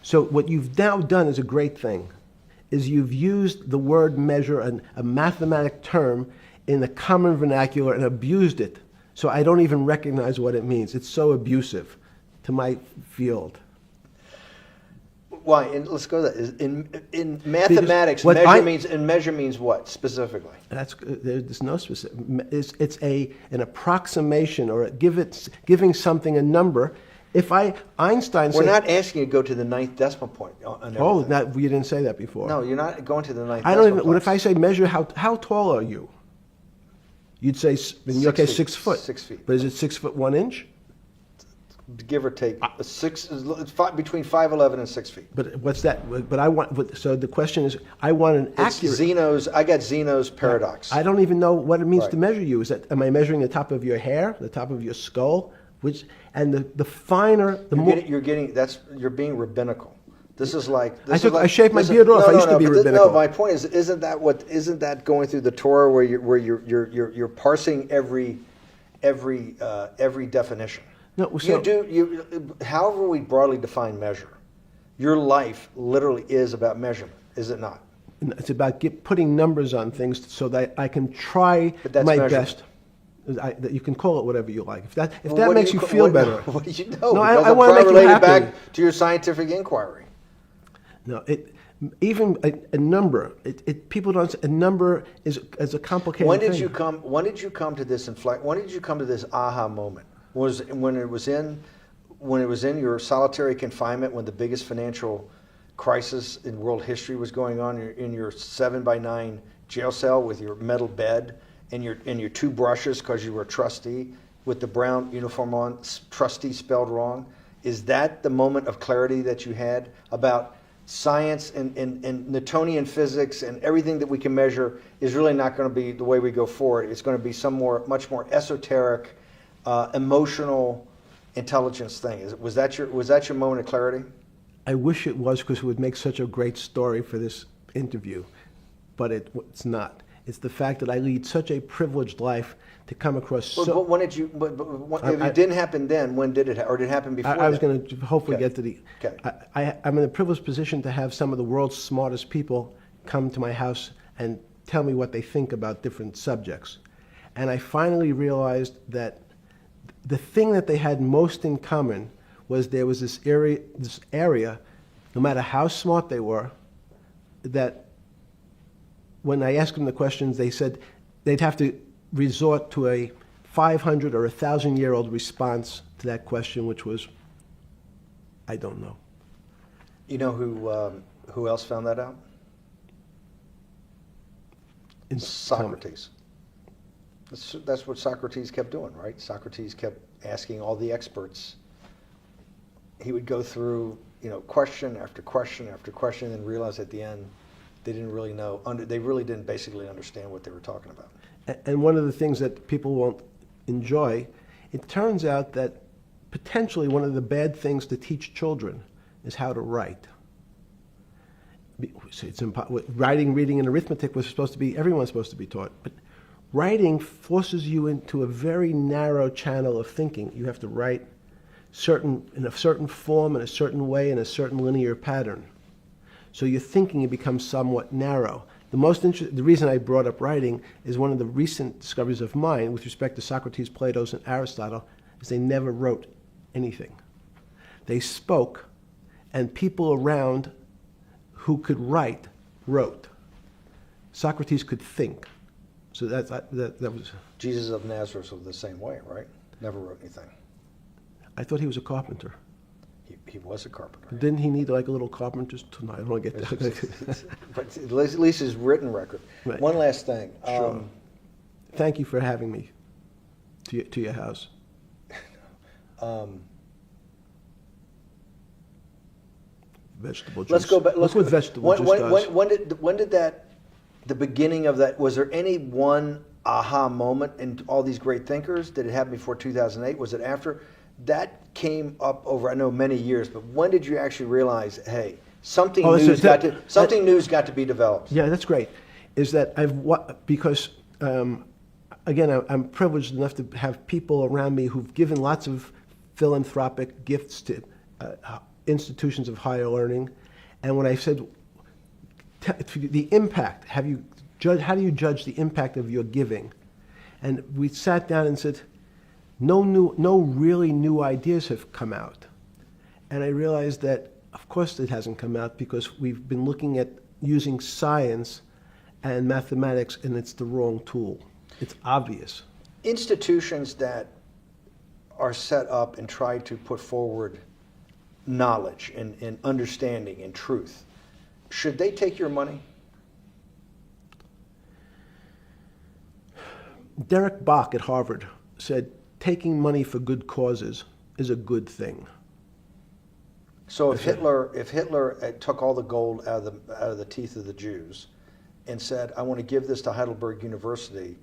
So what you've now done is a great thing, is you've used the word measure, a mathematic term, in the common vernacular and abused it. So I don't even recognize what it means. It's so abusive to my field. Why? And let's go to that. In mathematics, measure means what specifically? There's no specific. It's an approximation, or giving something a number. Einstein said, we're not asking you to go to the ninth decimal point. You didn't say that before. No, you're not going to the ninth. I don't even. What if I say measure? How tall are you? You'd say, in your case, 6 foot. 6 feet. But is it 6 foot 1 inch? Give or take, between 5'11" and 6 feet. But what's that? So the question is, I want an accurate. I got Zeno's paradox. I don't even know what it means to measure you. Am I measuring the top of your hair, the top of your skull, and the finer, the more. You're being rabbinical. This is like. I shaved my beard off. I used to be rabbinical. No, my point is, isn't that going through the Torah where you're parsing every definition? No, so, however we broadly define measure, your life literally is about measurement, is it not? It's about putting numbers on things so that I can try my best. That you can call it whatever you like. If that Well, what do makes you feel better. What do you know? No, Because I I'm wanna trying to make you relate it happy. back to your scientific inquiry. No, even a number. People don't. A number is a complicated When did thing. you come? When did you come to this When did you come to this aha moment? Was when it was in your solitary confinement, when the biggest financial crisis in world history was going on, in your 7x9 jail cell with your metal bed and your two brushes because you were a trustee with the brown uniform on, trustee spelled wrong. Is that the moment of clarity that you had about science and Newtonian physics and everything that we can measure is really not going to be the way we go forward? It's going to be much more esoteric, emotional intelligence thing. Was that your moment of clarity? I wish it was, because it would make such a great story for this interview, but it's not. It's the fact that I lead such a privileged life to come across. But when did you? If it didn't happen then, when did it? Or did it happen before? I was then? going to hopefully Okay. get to the. Okay. I'm in a privileged position to have some of the world's smartest people come to my house and tell me what they think about different subjects, and I finally realized that the thing that they had most in common was there was this area, no matter how smart they were, that when I asked them the questions, they said they'd have to resort to a 500 or 1,000-year-old response to that question, which was, I don't know. You know who else found that out? Socrates. That's what Socrates kept doing, right? Socrates kept asking all the experts. He would go through, question after question after question, and realize at the end they didn't really know. They really didn't basically understand what they were talking about. And one of the things that people won't enjoy, it turns out that potentially one of the bad things to teach children is how to write. Writing, reading, and arithmetic was supposed to be, everyone's supposed to be taught. But writing forces you into a very narrow channel of thinking. You have to write in a certain form, in a certain way, in a certain linear pattern. So your thinking becomes somewhat narrow. The reason I brought up writing is one of the recent discoveries of mine with respect to Socrates, Plato, and Aristotle is they never wrote anything. They spoke, and people around who could write wrote. Socrates could think. So that was. Jesus of Nazareth was the same way, right? Never wrote anything. I thought he was a carpenter. He was a carpenter. Didn't he need like a little carpenter's tonight? I don't want to get that. But at least his written record. Right. One last thing. Sure. Thank you for having me to your house. Vegetable juice. Let's go back. Look what vegetable juice does. When did that? The beginning of that. Was there any one aha moment in all these great thinkers? Did it happen before 2008? Was it after? That came up over, I know, many years. But when did you actually realize, hey, something new's got to be developed? Yeah, that's great. Is that because again, I'm privileged enough to have people around me who've given lots of philanthropic gifts to institutions of higher learning, and when I said the impact, how do you judge the impact of your giving? And we sat down and said, no really new ideas have come out. And I realized that, of course, it hasn't come out because we've been looking at using science and mathematics, and it's the wrong tool. It's obvious. Institutions that are set up and try to put forward knowledge and understanding and truth, should they take your money? Derek Bach at Harvard said, taking money for good causes is a good thing. So if Hitler took all the gold out of the teeth of the Jews and said, I want to give this to Heidelberg University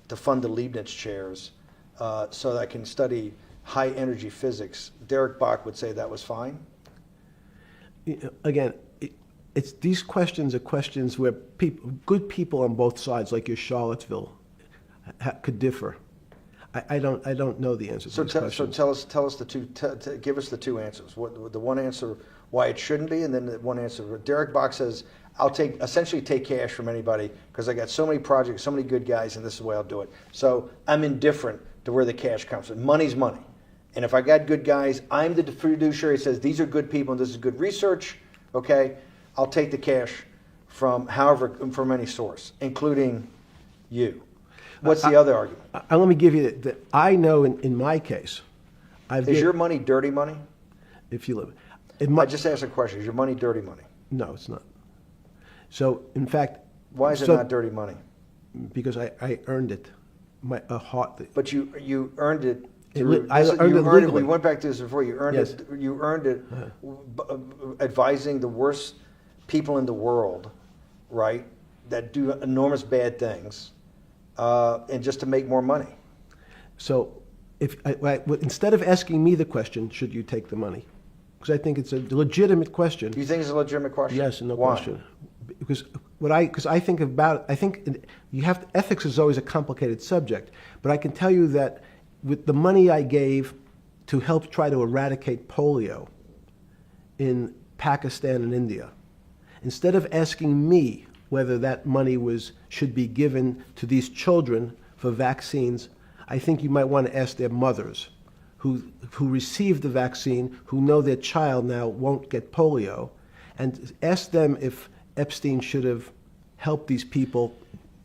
to fund the Leibniz chairs so that I can study high energy physics, Derek Bach would say that was fine? Again, these questions are questions where good people on both sides, like your Charlottesville, could differ. I don't know the answers to these questions. So tell us the two. Give us the two answers. The one answer why it shouldn't be, and then the one answer. Derek Bach says, I'll essentially take cash from anybody because I got so many projects, so many good guys, and this is the way I'll do it. So I'm indifferent to where the cash comes from. Money's money. And if I got good guys, I'm the fiduciary that says these are good people and this is good research, okay? I'll take the cash from from any source, including you. What's the other argument? Let me give you that. I know in my case, Is your money dirty money? if you live, I just asked a question. Is your money dirty money? no, it's not. So in fact, Why is it not dirty money? because I earned it, a heart. But you earned it. I earned it legally. We went back to this before. You earned Yes. it. You earned it advising the worst people in the world, right? That do enormous bad things, and just to make more money. So instead of asking me the question, should you take the money? Because I think it's a legitimate question. Do you think it's a legitimate question? Yes, no Why? question. Because I think about, I think ethics is always a complicated subject, but I can tell you that with the money I gave to help try to eradicate polio in Pakistan and India, instead of asking me whether that money should be given to these children for vaccines, I think you might want to ask their mothers who received the vaccine, who know their child now won't get polio, and ask them if Epstein should have helped these people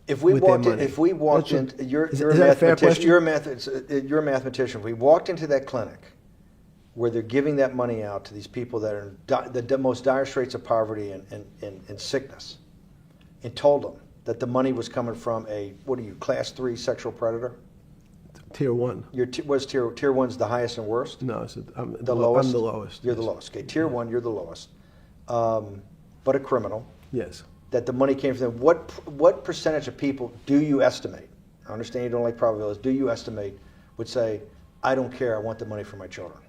If we with walked their in, money. if we walked in, you're is a that a fair mathematician. question? You're a mathematician. If we walked into that clinic where they're giving that money out to these people that are in the most dire straits of poverty and sickness, and told them that the money was coming from class 3 sexual predator? Tier 1. What's tier 1's the highest and worst? No, I'm the lowest. I'm the lowest. You're the yes. lowest. Okay, tier 1, you're the lowest. But a criminal. Yes. That the money came from them. What percentage of people do you estimate? I understand you don't like probabilities. Do you estimate would say, I don't care, I want the money for my children?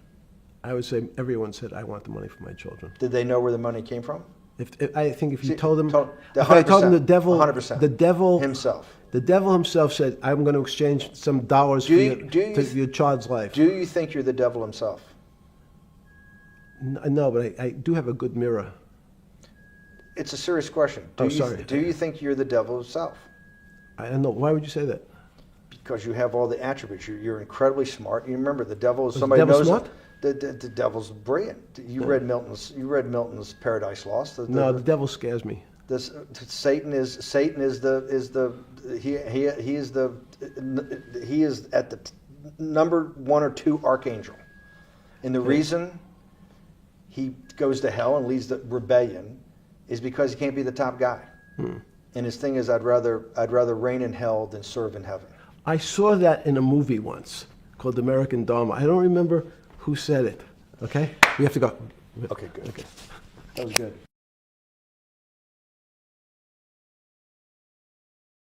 I would say everyone said, I want the money for my children. Did they know where the money came from? I think if you See, told them, if I told them 100%. the devil Himself. The devil himself said, I'm going to exchange some dollars for your child's life. Do you think you're the devil himself? No, but I do have a good mirror. It's a serious question. Sorry. Do you think you're the devil himself? I don't know. Why would you say that? Because you have all the attributes. You're incredibly smart. You remember the devil is Was somebody the devil knows smart? The devil's brilliant. You read Milton's Paradise Lost. No, the devil scares me. Satan is at the number 1 or 2 archangel, and the reason he goes to hell and leads the rebellion is because he can't be the top guy. And his thing is, I'd rather reign in hell than serve in heaven. I saw that in a movie once called American Dharma. I don't remember who said it. Okay, we have to go. Okay, good. Okay. That was good.